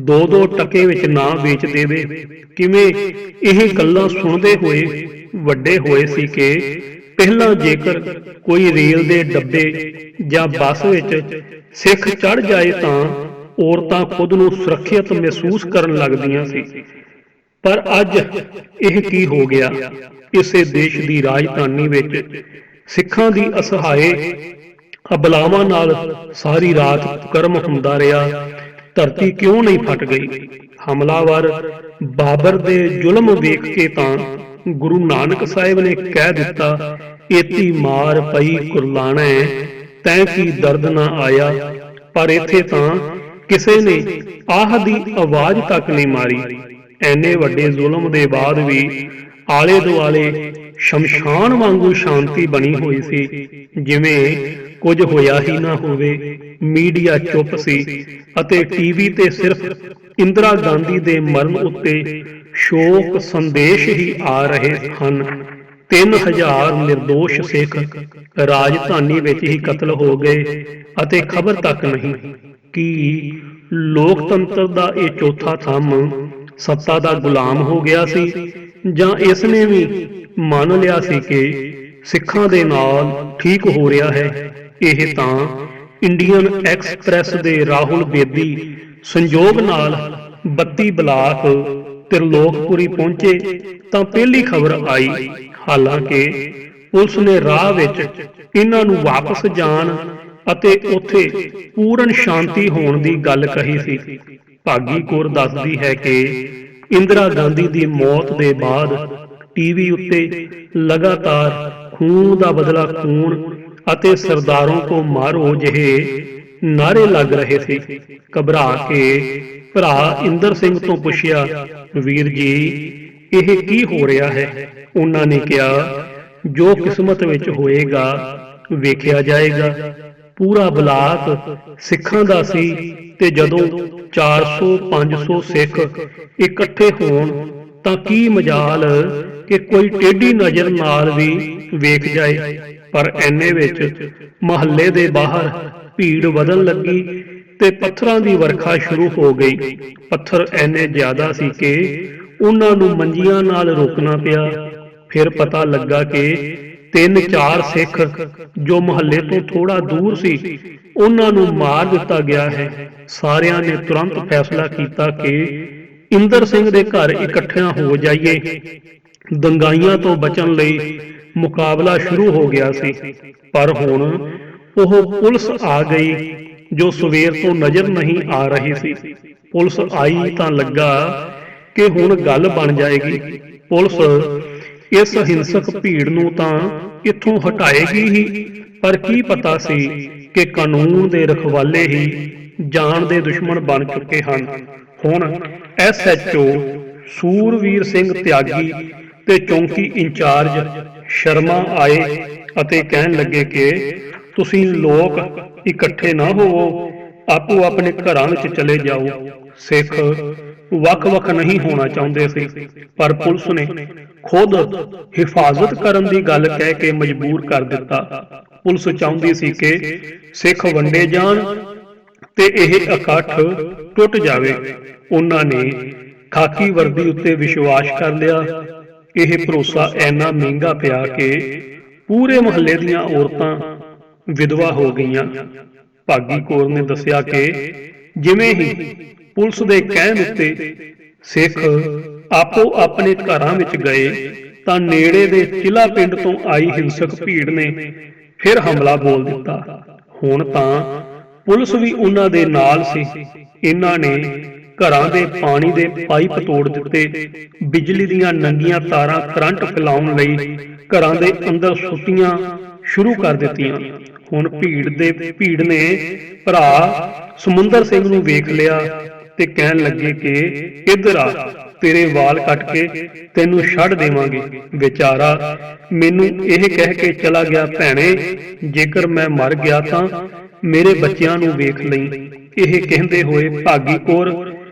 2-2 ਟਕੇ ਵਿੱਚ ਨਾ ਵੇਚ ਦੇਵੇ। ਕਿਵੇਂ ਇਹ ਗੱਲਾਂ ਸੁਣਦੇ ਹੋਏ ਵੱਡੇ ਹੋਏ ਸੀ ਕਿ ਪਹਿਲਾਂ ਜੇਕਰ ਕੋਈ ਰੇਲ ਦੇ ਡੱਬੇ ਜਾਂ ਬੱਸ ਵਿੱਚ ਸਿੱਖ ਚੜ੍ਹ ਜਾਏ ਤਾਂ ਔਰਤਾਂ ਖੁਦ ਨੂੰ ਸੁਰੱਖਿਅਤ ਮਹਿਸੂਸ ਕਰਨ ਲੱਗਦੀਆਂ ਸੀ। ਪਰ ਅੱਜ ਇਹ ਕੀ ਹੋ ਗਿਆ? ਇਸੇ ਦੇਸ਼ ਦੀ ਰਾਜਧਾਨੀ ਵਿੱਚ ਸਿੱਖਾਂ ਦੀ ਅਸਹਾਏ ਅਬਲਾਵਾਂ ਨਾਲ ਸਾਰੀ ਰਾਤ ਕੁਕਰਮ ਹੁੰਦਾ ਰਿਹਾ। ਧਰਤੀ ਕਿਉਂ ਨਹੀਂ ਫਟ ਗਈ? ਹਮਲਾਵਰ ਬਾਬਰ ਦੇ ਜ਼ੁਲਮ ਵੇਖ ਕੇ ਤਾਂ ਗੁਰੂ ਨਾਨਕ ਸਾਹਿਬ ਨੇ ਕਹਿ ਦਿੱਤਾ, ਏਤੀ ਮਾਰ ਪਈ ਕੁਰਲਾਣਾ ਤੈਂ ਕੀ ਦਰਦ ਨਾ ਆਇਆ। ਪਰ ਇੱਥੇ ਤਾਂ ਕਿਸੇ ਨੇ ਆਹ ਦੀ ਆਵਾਜ਼ ਤੱਕ ਨਹੀਂ ਮਾਰੀ। ਐਨੇ ਵੱਡੇ ਜ਼ੁਲਮ ਦੇ ਬਾਅਦ ਵੀ ਆਲੇ ਦੁਆਲੇ ਸ਼ਮਸ਼ਾਨ ਵਾਂਗੂ ਸ਼ਾਂਤੀ ਬਣੀ ਹੋਈ ਸੀ, ਜਿਵੇਂ ਕੁਝ ਹੋਇਆ ਹੀ ਨਾ ਹੋਵੇ। ਮੀਡੀਆ ਚੁੱਪ ਸੀ ਅਤੇ ਟੀਵੀ ਤੇ ਸਿਰਫ ਇੰਦਰਾ ਗਾਂਧੀ ਦੇ ਮਰਨ ਉੱਤੇ ਸ਼ੋਕ ਸੰਦੇਸ਼ ਹੀ ਆ ਰਹੇ ਹਨ। 3000 ਨਿਰਦੋਸ਼ ਸਿੱਖ ਰਾਜਧਾਨੀ ਵਿੱਚ ਹੀ ਕਤਲ ਹੋ ਗਏ ਅਤੇ ਖਬਰ ਤੱਕ ਨਹੀਂ। ਕੀ ਲੋਕਤੰਤਰ ਦਾ ਇਹ ਚੌਥਾ ਥੰਮ ਸੱਤਾ ਦਾ ਗੁਲਾਮ ਹੋ ਗਿਆ ਸੀ, ਜਾਂ ਇਸ ਨੇ ਵੀ ਮੰਨ ਲਿਆ ਸੀ ਕਿ ਸਿੱਖਾਂ ਦੇ ਨਾਲ ਠੀਕ ਹੋ ਰਿਹਾ ਹੈ? ਇਹ ਤਾਂ ਇੰਡੀਅਨ ਐਕਸਪ੍ਰੈਸ ਦੇ ਰਾਹੁਲ ਬੇਦੀ ਸੰਜੋਗ ਨਾਲ 32 ਬਲਾਕ ਤ੍ਰਿਲੋਕਪੁਰੀ ਪਹੁੰਚੇ ਤਾਂ ਪਹਿਲੀ ਖਬਰ ਆਈ। ਹਾਲਾਂਕਿ ਪੁਲਿਸ ਨੇ ਰਾਹ ਵਿੱਚ ਇਹਨਾਂ ਨੂੰ ਵਾਪਸ ਜਾਣ ਅਤੇ ਉੱਥੇ ਪੂਰਨ ਸ਼ਾਂਤੀ ਹੋਣ ਦੀ ਗੱਲ ਕਹੀ ਸੀ। ਭਾਗੀ ਕੌਰ ਦੱਸਦੀ ਹੈ ਕਿ ਇੰਦਰਾ ਗਾਂਧੀ ਦੀ ਮੌਤ ਦੇ ਬਾਅਦ ਟੀਵੀ ਉੱਤੇ ਲਗਾਤਾਰ ਖੂਨ ਦਾ ਬਦਲਾ ਖੂਨ ਅਤੇ ਸਰਦਾਰੋਂ ਕੋ ਮਾਰੋ ਜਿਹੇ ਨਾਅਰੇ ਲੱਗ ਰਹੇ ਸੀ। ਘਬਰਾ ਕੇ ਭਰਾ ਇੰਦਰ ਸਿੰਘ ਤੋਂ ਪੁੱਛਿਆ, ਵੀਰ ਜੀ ਇਹ ਕੀ ਹੋ ਰਿਹਾ ਹੈ? ਉਹਨਾਂ ਨੇ ਕਿਹਾ, ਜੋ ਕਿਸਮਤ ਵਿੱਚ ਹੋਏਗਾ ਵੇਖਿਆ ਜਾਏਗਾ। ਪੂਰਾ ਬਲਾਕ ਸਿੱਖਾਂ ਦਾ ਸੀ ਤੇ ਜਦੋਂ 400-500 ਸਿੱਖ ਇਕੱਠੇ ਹੋਣ ਤਾਂ ਕੀ ਮਜਾਲ ਕਿ ਕੋਈ ਟੇਢੀ ਨਜ਼ਰ ਨਾਲ ਵੀ ਵੇਖ ਜਾਏ। ਪਰ ਐਨੇ ਵਿੱਚ ਮਹੱਲੇ ਦੇ ਬਾਹਰ ਭੀੜ ਵਧਣ ਲੱਗੀ ਤੇ ਪੱਥਰਾਂ ਦੀ ਵਰਖਾ ਸ਼ੁਰੂ ਹੋ ਗਈ। ਪੱਥਰ ਐਨੇ ਜ਼ਿਆਦਾ ਸੀ ਕਿ ਉਹਨਾਂ ਨੂੰ ਮੰਜੀਆਂ ਨਾਲ ਰੋਕਣਾ ਪਿਆ। ਫਿਰ ਪਤਾ ਲੱਗਾ ਕਿ 3-4 ਸਿੱਖ ਜੋ ਮਹੱਲੇ ਤੋਂ ਥੋੜਾ ਦੂਰ ਸੀ ਉਹਨਾਂ ਨੂੰ ਮਾਰ ਦਿੱਤਾ ਗਿਆ ਹੈ। ਸਾਰਿਆਂ ਨੇ ਤੁਰੰਤ ਫੈਸਲਾ ਕੀਤਾ ਕਿ ਇੰਦਰ ਸਿੰਘ ਦੇ ਘਰ ਇਕੱਠਿਆਂ ਹੋ ਜਾਈਏ। ਦੰਗਾਈਆਂ ਤੋਂ ਬਚਣ ਲਈ ਮੁਕਾਬਲਾ ਸ਼ੁਰੂ ਹੋ ਗਿਆ ਸੀ। ਪਰ ਹੁਣ ਉਹ ਪੁਲਿਸ ਆ ਗਈ ਜੋ ਸਵੇਰ ਤੋਂ ਨਜ਼ਰ ਨਹੀਂ ਆ ਰਹੀ ਸੀ। ਪੁਲਿਸ ਆਈ ਤਾਂ ਲੱਗਾ ਕਿ ਹੁਣ ਗੱਲ ਬਣ ਜਾਏਗੀ। ਪੁਲਿਸ ਇਸ ਹਿੰਸਕ ਭੀੜ ਨੂੰ ਤਾਂ ਇੱਥੋਂ ਹਟਾਏਗੀ ਹੀ, ਪਰ ਕੀ ਪਤਾ ਸੀ ਕਿ ਕਾਨੂੰਨ ਦੇ ਰਖਵਾਲੇ ਹੀ ਜਾਨ ਦੇ ਦੁਸ਼ਮਣ ਬਣ ਚੁੱਕੇ ਹਨ। ਹੁਣ SHO ਸੂਰਵੀਰ ਸਿੰਘ ਤਿਆਗੀ ਤੇ ਚੌਂਕੀ ਇੰਚਾਰਜ ਸ਼ਰਮਾ ਆਏ ਅਤੇ ਕਹਿਣ ਲੱਗੇ ਕਿ ਤੁਸੀਂ ਲੋਕ ਇਕੱਠੇ ਨਾ ਹੋਵੋ, ਆਪੋ ਆਪਣੇ ਘਰਾਂ ਵਿੱਚ ਚਲੇ ਜਾਓ। ਸਿੱਖ ਵੱਖ-ਵੱਖ ਨਹੀਂ ਹੋਣਾ ਚਾਹੁੰਦੇ ਸੀ, ਪਰ ਪੁਲਿਸ ਨੇ ਖੁਦ ਹਿਫਾਜ਼ਤ ਕਰਨ ਦੀ ਗੱਲ ਕਹਿ ਕੇ ਮਜਬੂਰ ਕਰ ਦਿੱਤਾ। ਪੁਲਿਸ ਚਾਹੁੰਦੀ ਸੀ ਕਿ ਸਿੱਖ ਵੰਡੇ ਜਾਣ ਤੇ ਇਹ ਇਕੱਠ ਟੁੱਟ ਜਾਵੇ। ਉਹਨਾਂ ਨੇ ਖਾਕੀ ਵਰਦੀ ਉੱਤੇ ਵਿਸ਼ਵਾਸ ਕਰ ਲਿਆ। ਇਹ ਭਰੋਸਾ ਇੰਨਾ ਮਹਿੰਗਾ ਪਿਆ ਕਿ ਪੂਰੇ ਮੁਹੱਲੇ ਦੀਆਂ ਔਰਤਾਂ ਵਿਧਵਾ ਹੋ ਗਈਆਂ। ਭਾਗੀ ਕੌਰ ਨੇ ਦੱਸਿਆ ਕਿ ਜਿਵੇਂ ਹੀ ਪੁਲਿਸ ਦੇ ਕਹਿਣ ਉੱਤੇ ਸਿੱਖ ਆਪੋ ਆਪਣੇ ਘਰਾਂ ਵਿੱਚ ਗਏ ਤਾਂ ਨੇੜੇ ਦੇ ਚਿਲਾ ਪਿੰਡ ਤੋਂ ਆਈ ਹਿੰਸਕ ਭੀੜ ਨੇ ਫਿਰ ਹਮਲਾ ਬੋਲ ਦਿੱਤਾ। ਹੁਣ ਤਾਂ ਪੁਲਿਸ ਵੀ ਉਹਨਾਂ ਦੇ ਨਾਲ ਸੀ। ਇਹਨਾਂ ਨੇ ਘਰਾਂ ਦੇ ਪਾਣੀ ਦੇ ਪਾਈਪ ਤੋੜ ਦਿੱਤੇ, ਬਿਜਲੀ ਦੀਆਂ ਨੰਗੀਆਂ ਤਾਰਾਂ ਕਰੰਟ ਫੈਲਾਉਣ ਲਈ ਘਰਾਂ ਦੇ ਅੰਦਰ ਸੁੱਟੀਆਂ ਸ਼ੁਰੂ ਕਰ ਦਿੱਤੀਆਂ। ਹੁਣ ਭੀੜ ਨੇ ਭਰਾ ਸਮੁੰਦਰ ਸਿੰਘ ਨੂੰ ਵੇਖ ਲਿਆ ਤੇ ਕਹਿਣ ਲੱਗੇ ਕਿ ਇੱਧਰ ਆ, ਤੇਰੇ ਵਾਲ ਕੱਟ ਕੇ ਤੈਨੂੰ ਛੱਡ ਦੇਵਾਂਗੇ। ਵਿਚਾਰਾ ਮੈਨੂੰ ਇਹ ਕਹਿ ਕੇ ਚਲਾ ਗਿਆ, ਭੈਣੇ ਜੇਕਰ ਮੈਂ ਮਰ ਗਿਆ ਤਾਂ ਮੇਰੇ ਬੱਚਿਆਂ ਨੂੰ ਵੇਖ ਲਈ। ਇਹ ਕਹਿੰਦੇ ਹੋਏ ਭਾਗੀ ਕੌਰ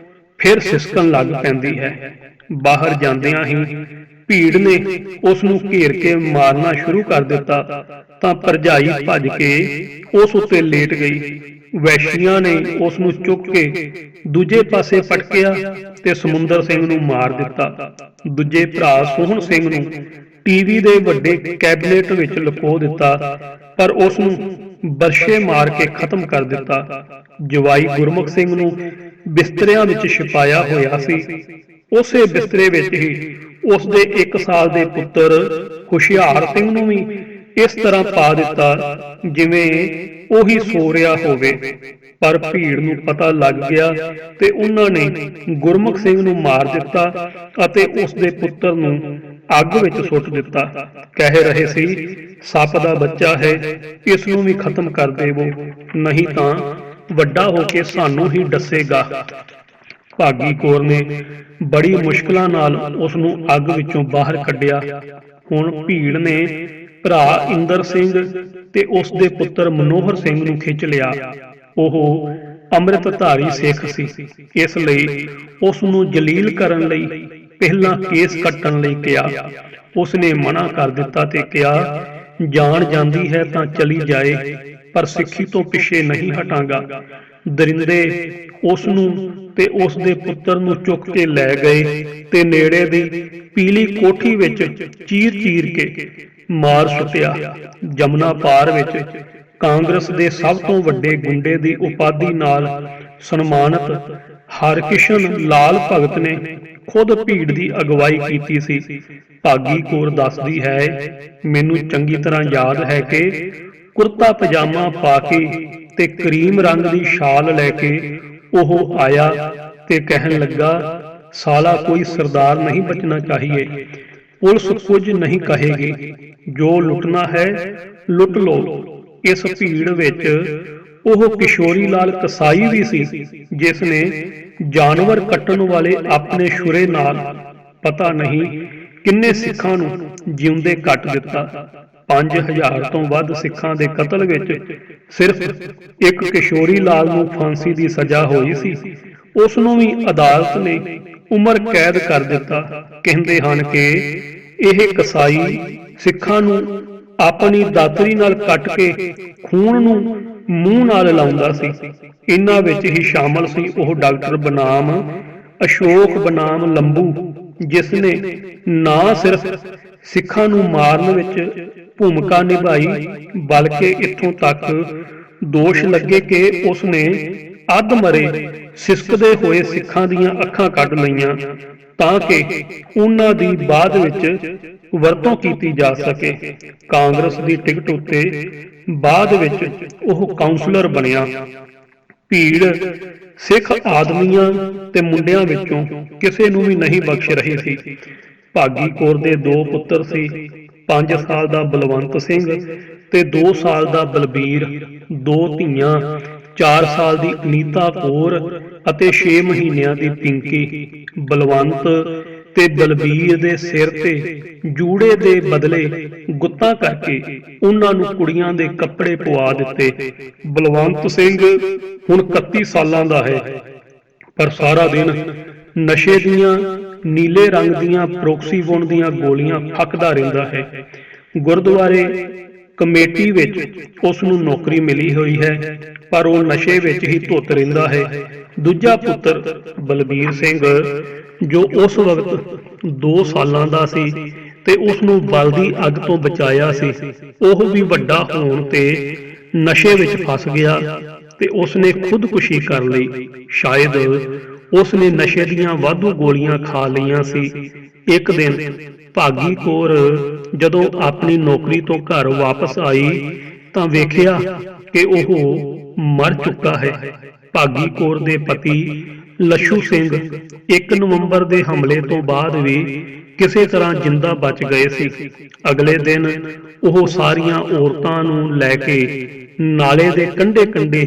ਫਿਰ ਸਿਸਕਣ ਲੱਗ ਪੈਂਦੀ ਹੈ। ਬਾਹਰ ਜਾਂਦਿਆਂ ਹੀ ਭੀੜ ਨੇ ਉਸ ਨੂੰ ਘੇਰ ਕੇ ਮਾਰਨਾ ਸ਼ੁਰੂ ਕਰ ਦਿੱਤਾ ਤਾਂ ਭਰਜਾਈ ਭੱਜ ਕੇ ਉਸ ਉੱਤੇ ਲੇਟ ਗਈ। ਵੈਸ਼ੀਆਂ ਨੇ ਉਸ ਨੂੰ ਚੁੱਕ ਕੇ ਦੂਜੇ ਪਾਸੇ ਪਟਕਿਆ ਤੇ ਸਮੁੰਦਰ ਸਿੰਘ ਨੂੰ ਮਾਰ ਦਿੱਤਾ। ਦੂਜੇ ਭਰਾ ਸੋਹਣ ਸਿੰਘ ਨੂੰ ਟੀਵੀ ਦੇ ਵੱਡੇ ਕੈਬਨਿਟ ਵਿੱਚ ਲੁਕੋ ਦਿੱਤਾ, ਪਰ ਉਸ ਨੂੰ ਬਰਸ਼ੇ ਮਾਰ ਕੇ ਖਤਮ ਕਰ ਦਿੱਤਾ। ਜਵਾਈ ਗੁਰਮੁਖ ਸਿੰਘ ਨੂੰ ਬਿਸਤਰਿਆਂ ਵਿੱਚ ਛਿਪਾਇਆ ਹੋਇਆ ਸੀ। ਉਸੇ ਬਿਸਤਰੇ ਵਿੱਚ ਹੀ ਉਸ ਦੇ 1 ਸਾਲ ਦੇ ਪੁੱਤਰ ਹੁਸ਼ਿਆਰ ਸਿੰਘ ਨੂੰ ਵੀ ਇਸ ਤਰ੍ਹਾਂ ਪਾ ਦਿੱਤਾ ਜਿਵੇਂ ਉਹੀ ਸੋ ਰਿਹਾ ਹੋਵੇ। ਪਰ ਭੀੜ ਨੂੰ ਪਤਾ ਲੱਗ ਗਿਆ ਤੇ ਉਹਨਾਂ ਨੇ ਗੁਰਮੁਖ ਸਿੰਘ ਨੂੰ ਮਾਰ ਦਿੱਤਾ ਅਤੇ ਉਸ ਦੇ ਪੁੱਤਰ ਨੂੰ ਅੱਗ ਵਿੱਚ ਸੁੱਟ ਦਿੱਤਾ। ਕਹਿ ਰਹੇ ਸੀ, ਸੱਪ ਦਾ ਬੱਚਾ ਹੈ, ਇਸ ਨੂੰ ਵੀ ਖਤਮ ਕਰ ਦੇਵੋ, ਨਹੀਂ ਤਾਂ ਵੱਡਾ ਹੋ ਕੇ ਸਾਨੂੰ ਹੀ ਡੱਸੇਗਾ। ਭਾਗੀ ਕੌਰ ਨੇ ਬੜੀ ਮੁਸ਼ਕਲਾਂ ਨਾਲ ਉਸ ਨੂੰ ਅੱਗ ਵਿੱਚੋਂ ਬਾਹਰ ਕੱਢਿਆ। ਹੁਣ ਭੀੜ ਨੇ ਭਰਾ ਇੰਦਰ ਸਿੰਘ ਤੇ ਉਸ ਦੇ ਪੁੱਤਰ ਮਨੋਹਰ ਸਿੰਘ ਨੂੰ ਖਿੱਚ ਲਿਆ। ਉਹ ਅੰਮ੍ਰਿਤਧਾਰੀ ਸਿੱਖ ਸੀ, ਇਸ ਲਈ ਉਸ ਨੂੰ ਜਲੀਲ ਕਰਨ ਲਈ ਪਹਿਲਾਂ ਕੇਸ ਕੱਟਣ ਲਈ ਕਿਹਾ। ਉਸ ਨੇ ਮਨਾ ਕਰ ਦਿੱਤਾ ਤੇ ਕਿਹਾ, ਜਾਨ ਜਾਂਦੀ ਹੈ ਤਾਂ ਚਲੀ ਜਾਏ, ਪਰ ਸਿੱਖੀ ਤੋਂ ਪਿੱਛੇ ਨਹੀਂ ਹਟਾਂਗਾ। ਦਰਿੰਦੇ ਉਸ ਨੂੰ ਤੇ ਉਸ ਦੇ ਪੁੱਤਰ ਨੂੰ ਚੁੱਕ ਕੇ ਲੈ ਗਏ ਤੇ ਨੇੜੇ ਦੀ ਪੀਲੀ ਕੋਠੀ ਵਿੱਚ ਚੀਰ ਕੇ ਮਾਰ ਸੁੱਟਿਆ। ਜਮਨਾ ਪਾਰ ਵਿੱਚ ਕਾਂਗਰਸ ਦੇ ਸਭ ਤੋਂ ਵੱਡੇ ਗੁੰਡੇ ਦੀ ਉਪਾਧੀ ਨਾਲ ਸਨਮਾਨਿਤ ਹਰਕਿਸ਼ਨ ਲਾਲ ਭਗਤ ਨੇ ਖੁਦ ਭੀੜ ਦੀ ਅਗਵਾਈ ਕੀਤੀ ਸੀ। ਭਾਗੀ ਕੌਰ ਦੱਸਦੀ ਹੈ, ਮੈਨੂੰ ਚੰਗੀ ਤਰ੍ਹਾਂ ਯਾਦ ਹੈ ਕਿ ਕੁਰਤਾ ਪਜਾਮਾ ਪਾ ਕੇ ਤੇ ਕਰੀਮ ਰੰਗ ਦੀ ਸ਼ਾਲ ਲੈ ਕੇ ਉਹ ਆਇਆ ਤੇ ਕਹਿਣ ਲੱਗਾ, ਸਾਲਾ ਕੋਈ ਸਰਦਾਰ ਨਹੀਂ ਬਚਣਾ ਚਾਹੀਏ। ਪੁਲਿਸ ਕੁਝ ਨਹੀਂ ਕਹੇਗੀ, ਜੋ ਲੁੱਟਣਾ ਹੈ ਲੁੱਟ ਲਓ। ਇਸ ਭੀੜ ਵਿੱਚ ਉਹ ਕਿਸ਼ੋਰੀ ਲਾਲ ਕਸਾਈ ਵੀ ਸੀ, ਜਿਸ ਨੇ ਜਾਨਵਰ ਕੱਟਣ ਵਾਲੇ ਆਪਣੇ ਛੁਰੇ ਨਾਲ ਪਤਾ ਨਹੀਂ ਕਿੰਨੇ ਸਿੱਖਾਂ ਨੂੰ ਜਿਉਂਦੇ ਕੱਟ ਦਿੱਤਾ। 5000 ਤੋਂ ਵੱਧ ਸਿੱਖਾਂ ਦੇ ਕਤਲ ਵਿੱਚ ਸਿਰਫ ਇੱਕ ਕਿਸ਼ੋਰੀ ਲਾਲ ਨੂੰ ਫਾਂਸੀ ਦੀ ਸਜ਼ਾ ਹੋਈ ਸੀ। ਉਸ ਨੂੰ ਵੀ ਅਦਾਲਤ ਨੇ ਉਮਰ ਕੈਦ ਕਰ ਦਿੱਤਾ। ਕਹਿੰਦੇ ਹਨ ਕਿ ਇਹ ਕਸਾਈ ਸਿੱਖਾਂ ਨੂੰ ਆਪਣੀ ਦਾਤਰੀ ਨਾਲ ਕੱਟ ਕੇ ਖੂਨ ਨੂੰ ਮੂੰਹ ਨਾਲ ਲਾਉਂਦਾ ਸੀ। ਇਹਨਾਂ ਵਿੱਚ ਹੀ ਸ਼ਾਮਲ ਸੀ ਉਹ ਡਾਕਟਰ ਬਨਾਮ ਅਸ਼ੋਕ ਬਨਾਮ ਲੰਬੂ, ਜਿਸ ਨੇ ਨਾ ਸਿਰਫ ਸਿੱਖਾਂ ਨੂੰ ਮਾਰਨ ਵਿੱਚ ਭੂਮਿਕਾ ਨਿਭਾਈ, ਬਲਕਿ ਇੱਥੋਂ ਤੱਕ ਦੋਸ਼ ਲੱਗੇ ਕਿ ਉਸ ਨੇ ਅੱਧ ਮਰੇ ਸਿਸਕਦੇ ਹੋਏ ਸਿੱਖਾਂ ਦੀਆਂ ਅੱਖਾਂ ਕੱਢ ਲਈਆਂ ਤਾਂ ਕਿ ਉਹਨਾਂ ਦੀ ਬਾਅਦ ਵਿੱਚ ਵਰਤੋਂ ਕੀਤੀ ਜਾ ਸਕੇ। ਕਾਂਗਰਸ ਦੀ ਟਿਕਟ ਉੱਤੇ ਬਾਅਦ ਵਿੱਚ ਉਹ ਕਾਉਂਸਲਰ ਬਣਿਆ। ਭੀੜ ਸਿੱਖ ਆਦਮੀਆਂ ਤੇ ਮੁੰਡਿਆਂ ਵਿੱਚੋਂ ਕਿਸੇ ਨੂੰ ਵੀ ਨਹੀਂ ਬਖਸ਼ ਰਹੀ ਸੀ। ਭਾਗੀ ਕੌਰ ਦੇ 2 ਪੁੱਤਰ ਸੀ, 5 ਸਾਲ ਦਾ ਬਲਵੰਤ ਸਿੰਘ ਤੇ 2 ਸਾਲ ਦਾ ਬਲਬੀਰ, 2 ਧੀਆਂ, 4 ਸਾਲ ਦੀ ਅਨੀਤਾ ਕੌਰ ਅਤੇ 6 ਮਹੀਨਿਆਂ ਦੀ ਪਿੰਕੀ। ਬਲਵੰਤ ਤੇ ਬਲਬੀਰ ਦੇ ਸਿਰ ਤੇ ਜੂੜੇ ਦੇ ਬਦਲੇ ਗੁੱਤਾਂ ਕਰਕੇ ਉਹਨਾਂ ਨੂੰ ਕੁੜੀਆਂ ਦੇ ਕੱਪੜੇ ਪਵਾ ਦਿੱਤੇ। ਬਲਵੰਤ ਸਿੰਘ ਹੁਣ 31 ਸਾਲਾਂ ਦਾ ਹੈ, ਪਰ ਸਾਰਾ ਦਿਨ ਨਸ਼ੇ ਦੀਆਂ ਨੀਲੇ ਰੰਗ ਦੀਆਂ ਪ੍ਰੋਕਸੀਵੋਨ ਦੀਆਂ ਗੋਲੀਆਂ ਫੱਕਦਾ ਰਹਿੰਦਾ ਹੈ। ਗੁਰਦੁਆਰੇ ਕਮੇਟੀ ਵਿੱਚ ਉਸ ਨੂੰ ਨੌਕਰੀ ਮਿਲੀ ਹੋਈ ਹੈ, ਪਰ ਉਹ ਨਸ਼ੇ ਵਿੱਚ ਹੀ ਧੁੱਤ ਰਹਿੰਦਾ ਹੈ। ਦੂਜਾ ਪੁੱਤਰ ਬਲਬੀਰ ਸਿੰਘ, ਜੋ ਉਸ ਵਕਤ 2 ਸਾਲਾਂ ਦਾ ਸੀ ਤੇ ਉਸ ਨੂੰ ਬਲਦੀ ਅੱਗ ਤੋਂ ਬਚਾਇਆ ਸੀ, ਉਹ ਵੀ ਵੱਡਾ ਹੋਣ ਤੇ ਨਸ਼ੇ ਵਿੱਚ ਫਸ ਗਿਆ ਤੇ ਉਸ ਨੇ ਖੁਦਕੁਸ਼ੀ ਕਰ ਲਈ। ਸ਼ਾਇਦ ਉਸ ਨੇ ਨਸ਼ੇ ਦੀਆਂ ਵਾਧੂ ਗੋਲੀਆਂ ਖਾ ਲਈਆਂ ਸੀ। ਇੱਕ ਦਿਨ ਭਾਗੀ ਕੌਰ ਜਦੋਂ ਆਪਣੀ ਨੌਕਰੀ ਤੋਂ ਘਰ ਵਾਪਸ ਆਈ ਤਾਂ ਵੇਖਿਆ ਕਿ ਉਹ ਮਰ ਚੁੱਕਾ ਹੈ। ਭਾਗੀ ਕੌਰ ਦੇ ਪਤੀ ਲੱਛੂ ਸਿੰਘ 1 ਨਵੰਬਰ ਦੇ ਹਮਲੇ ਤੋਂ ਬਾਅਦ ਵੀ ਕਿਸੇ ਤਰ੍ਹਾਂ ਜਿੰਦਾ ਬਚ ਗਏ ਸੀ। ਅਗਲੇ ਦਿਨ ਉਹ ਸਾਰੀਆਂ ਔਰਤਾਂ ਨੂੰ ਲੈ ਕੇ ਨਾਲੇ ਦੇ ਕੰਢੇ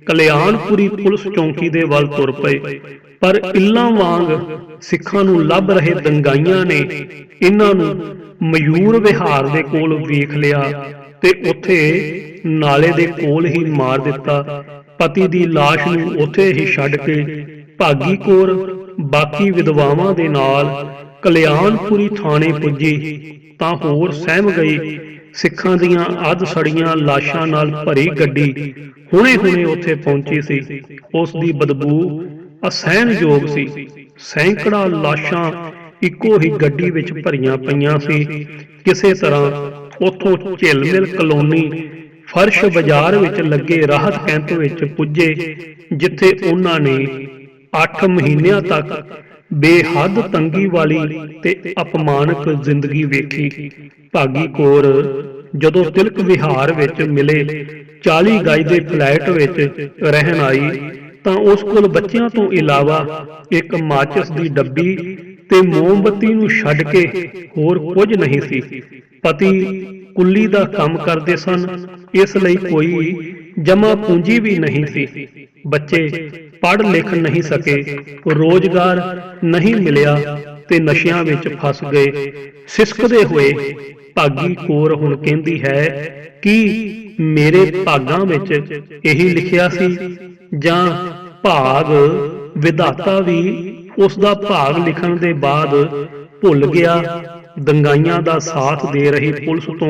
ਕਲਿਆਣਪੁਰੀ ਪੁਲਿਸ ਚੌਂਕੀ ਦੇ ਵੱਲ ਤੁਰ ਪਏ, ਪਰ ਇੱਲਾਂ ਵਾਂਗ ਸਿੱਖਾਂ ਨੂੰ ਲੱਭ ਰਹੇ ਦੰਗਾਈਆਂ ਨੇ ਇਹਨਾਂ ਨੂੰ ਮਯੂਰ ਵਿਹਾਰ ਦੇ ਕੋਲ ਵੇਖ ਲਿਆ ਤੇ ਉੱਥੇ ਨਾਲੇ ਦੇ ਕੋਲ ਹੀ ਮਾਰ ਦਿੱਤਾ। ਪਤੀ ਦੀ ਲਾਸ਼ ਨੂੰ ਉੱਥੇ ਹੀ ਛੱਡ ਕੇ ਭਾਗੀ ਕੌਰ ਬਾਕੀ ਵਿਧਵਾਵਾਂ ਦੇ ਨਾਲ ਕਲਿਆਣਪੁਰੀ ਥਾਣੇ ਪੁੱਜੀ ਤਾਂ ਹੋਰ ਸਹਿਮ ਗਈ। ਸਿੱਖਾਂ ਦੀਆਂ ਅੱਧ ਸੜੀਆਂ ਲਾਸ਼ਾਂ ਨਾਲ ਭਰੀ ਗੱਡੀ ਹੁਣੇ ਉੱਥੇ ਪਹੁੰਚੀ ਸੀ। ਉਸ ਦੀ ਬਦਬੂ ਅਸਹਿਣਯੋਗ ਸੀ। ਸੈਂਕੜਾ ਲਾਸ਼ਾਂ ਇੱਕੋ ਹੀ ਗੱਡੀ ਵਿੱਚ ਭਰੀਆਂ ਪਈਆਂ ਸੀ। ਕਿਸੇ ਤਰ੍ਹਾਂ ਉੱਥੋਂ ਝਿਲਮਿਲ ਕਲੋਨੀ ਫਰਸ਼ ਬਾਜ਼ਾਰ ਵਿੱਚ ਲੱਗੇ ਰਾਹਤ ਕੈਂਪ ਵਿੱਚ ਪੁੱਜੇ, ਜਿੱਥੇ ਉਹਨਾਂ ਨੇ 8 ਮਹੀਨਿਆਂ ਤੱਕ ਬੇਹੱਦ ਤੰਗੀ ਵਾਲੀ ਤੇ ਅਪਮਾਨਕ ਜ਼ਿੰਦਗੀ ਵੇਖੀ। ਭਾਗੀ ਕੌਰ ਜਦੋਂ ਤਿਲਕ ਵਿਹਾਰ ਵਿੱਚ ਮਿਲੇ 40 ਗਜ ਦੇ ਫਲੈਟ ਵਿੱਚ ਰਹਿਣ ਆਈ ਤਾਂ ਉਸ ਕੋਲ ਬੱਚਿਆਂ ਤੋਂ ਇਲਾਵਾ ਇੱਕ ਮਾਚਿਸ ਦੀ ਡੱਬੀ ਤੇ ਮੋਮਬੱਤੀ ਨੂੰ ਛੱਡ ਕੇ ਹੋਰ ਕੁਝ ਨਹੀਂ ਸੀ। ਪਤੀ ਕੁੱਲੀ ਦਾ ਕੰਮ ਕਰਦੇ ਸਨ, ਇਸ ਲਈ ਕੋਈ ਜਮਾ ਪੂੰਜੀ ਵੀ ਨਹੀਂ ਸੀ। ਬੱਚੇ ਪੜ੍ਹ ਲਿਖ ਨਹੀਂ ਸਕੇ, ਰੋਜ਼ਗਾਰ ਨਹੀਂ ਮਿਲਿਆ ਤੇ ਨਸ਼ਿਆਂ ਵਿੱਚ ਫਸ ਗਏ। ਸਿਸਕਦੇ ਹੋਏ ਭਾਗੀ ਕੌਰ ਹੁਣ ਕਹਿੰਦੀ ਹੈ ਕਿ ਮੇਰੇ ਭਾਗਾਂ ਵਿੱਚ ਇਹੀ ਲਿਖਿਆ ਸੀ, ਜਾਂ ਭਾਗ ਵਿਧਾਤਾ ਵੀ ਉਸ ਦਾ ਭਾਗ ਲਿਖਣ ਦੇ ਬਾਅਦ ਭੁੱਲ ਗਿਆ। ਦੰਗਾਈਆਂ ਦਾ ਸਾਥ ਦੇ ਰਹੀ ਪੁਲਿਸ ਤੋਂ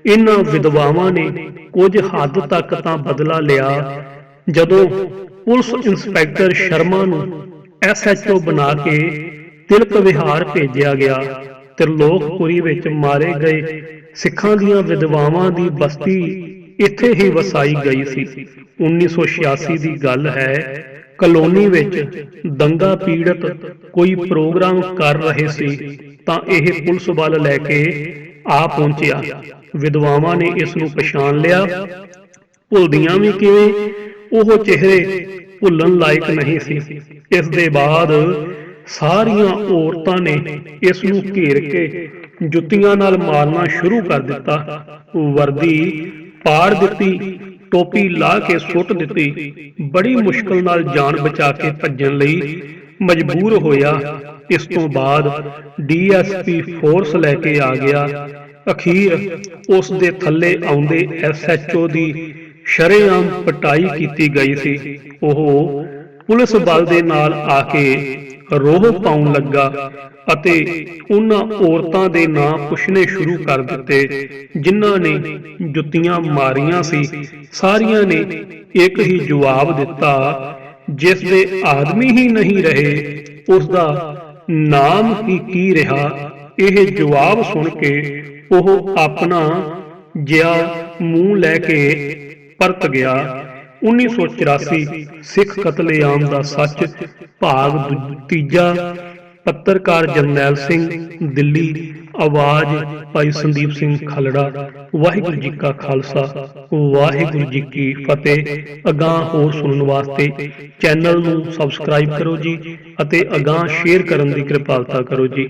ਇਹਨਾਂ ਵਿਧਵਾਵਾਂ ਨੇ ਕੁਝ ਹੱਦ ਤੱਕ ਤਾਂ ਬਦਲਾ ਲਿਆ। ਜਦੋਂ ਪੁਲਿਸ ਇੰਸਪੈਕਟਰ ਸ਼ਰਮਾ ਨੂੰ SHO ਬਣਾ ਕੇ ਤਿਲਕ ਵਿਹਾਰ ਭੇਜਿਆ ਗਿਆ, ਤ੍ਰਿਲੋਕਪੁਰੀ ਵਿੱਚ ਮਾਰੇ ਗਏ ਸਿੱਖਾਂ ਦੀਆਂ ਵਿਧਵਾਵਾਂ ਦੀ ਬਸਤੀ ਇੱਥੇ ਹੀ ਵਸਾਈ ਗਈ ਸੀ। 1986 ਦੀ ਗੱਲ ਹੈ। ਕਲੋਨੀ ਵਿੱਚ ਦੰਗਾ ਪੀੜਤ ਕੋਈ ਪ੍ਰੋਗਰਾਮ ਕਰ ਰਹੇ ਸੀ ਤਾਂ ਇਹ ਪੁਲਿਸ ਵੱਲ ਲੈ ਕੇ ਆ ਪਹੁੰਚਿਆ। ਵਿਧਵਾਵਾਂ ਨੇ ਇਸ ਨੂੰ ਪਛਾਣ ਲਿਆ। ਭੁੱਲਦੀਆਂ ਵੀ ਕਿਵੇਂ, ਉਹ ਚਿਹਰੇ ਭੁੱਲਣ ਲਾਇਕ ਨਹੀਂ ਸੀ। ਇਸ ਦੇ ਬਾਅਦ ਸਾਰੀਆਂ ਔਰਤਾਂ ਨੇ ਇਸ ਨੂੰ ਘੇਰ ਕੇ ਜੁੱਤੀਆਂ ਨਾਲ ਮਾਰਨਾ ਸ਼ੁਰੂ ਕਰ ਦਿੱਤਾ। ਵਰਦੀ ਪਾੜ ਦਿੱਤੀ, ਟੋਪੀ ਲਾ ਕੇ ਸੁੱਟ ਦਿੱਤੀ। ਬੜੀ ਮੁਸ਼ਕਲ ਨਾਲ ਜਾਨ ਬਚਾ ਕੇ ਭੱਜਣ ਲਈ ਮਜਬੂਰ ਹੋਇਆ। ਇਸ ਤੋਂ ਬਾਅਦ ਡੀਐਸਪੀ ਫੋਰਸ ਲੈ ਕੇ ਆ ਗਿਆ। ਅਖੀਰ ਉਸ ਦੇ ਥੱਲੇ ਆਉਂਦੇ ਐਸਐਚਓ ਦੀ ਸ਼ਰੇਆਮ ਪਿਟਾਈ ਕੀਤੀ ਗਈ ਸੀ। ਉਹ ਪੁਲਿਸ ਬਲ ਦੇ ਨਾਲ ਆ ਕੇ ਰੋਹ ਪਾਉਣ ਲੱਗਾ ਅਤੇ ਉਹਨਾਂ ਔਰਤਾਂ ਦੇ ਨਾਂ ਪੁੱਛਣੇ ਸ਼ੁਰੂ ਕਰ ਦਿੱਤੇ ਜਿਨ੍ਹਾਂ ਨੇ ਜੁੱਤੀਆਂ ਮਾਰੀਆਂ ਸੀ। ਸਾਰੀਆਂ ਨੇ ਇੱਕ ਹੀ ਜਵਾਬ ਦਿੱਤਾ, ਜਿਸ ਦੇ ਆਦਮੀ ਹੀ ਨਹੀਂ ਰਹੇ ਉਸ ਦਾ ਨਾਮ ਹੀ ਕੀ ਰਿਹਾ। ਇਹ ਜਵਾਬ ਸੁਣ ਕੇ ਉਹ ਆਪਣਾ ਜਿਹਾ ਮੂੰਹ ਲੈ ਕੇ ਪਰਤ ਗਿਆ। 1984 ਸਿੱਖ ਕਤਲੇਆਮ ਦਾ ਸੱਚ ਭਾਗ ਤੀਜਾ। ਪੱਤਰਕਾਰ ਜਰਨੈਲ ਸਿੰਘ, ਦਿੱਲੀ। ਆਵਾਜ਼ ਭਾਈ ਸੰਦੀਪ ਸਿੰਘ ਖਾਲੜਾ। ਵਾਹਿਗੁਰੂ ਜੀ ਕਾ ਖਾਲਸਾ, ਵਾਹਿਗੁਰੂ ਜੀ ਕੀ ਫਤਿਹ। ਅਗਾਂਹ ਹੋਰ ਸੁਣਨ ਵਾਸਤੇ ਚੈਨਲ ਨੂੰ ਸਬਸਕ੍ਰਾਈਬ ਕਰੋ ਜੀ ਅਤੇ ਅਗਾਂਹ ਸ਼ੇਅਰ ਕਰਨ ਦੀ ਕਿਰਪਾਲਤਾ ਕਰੋ ਜੀ।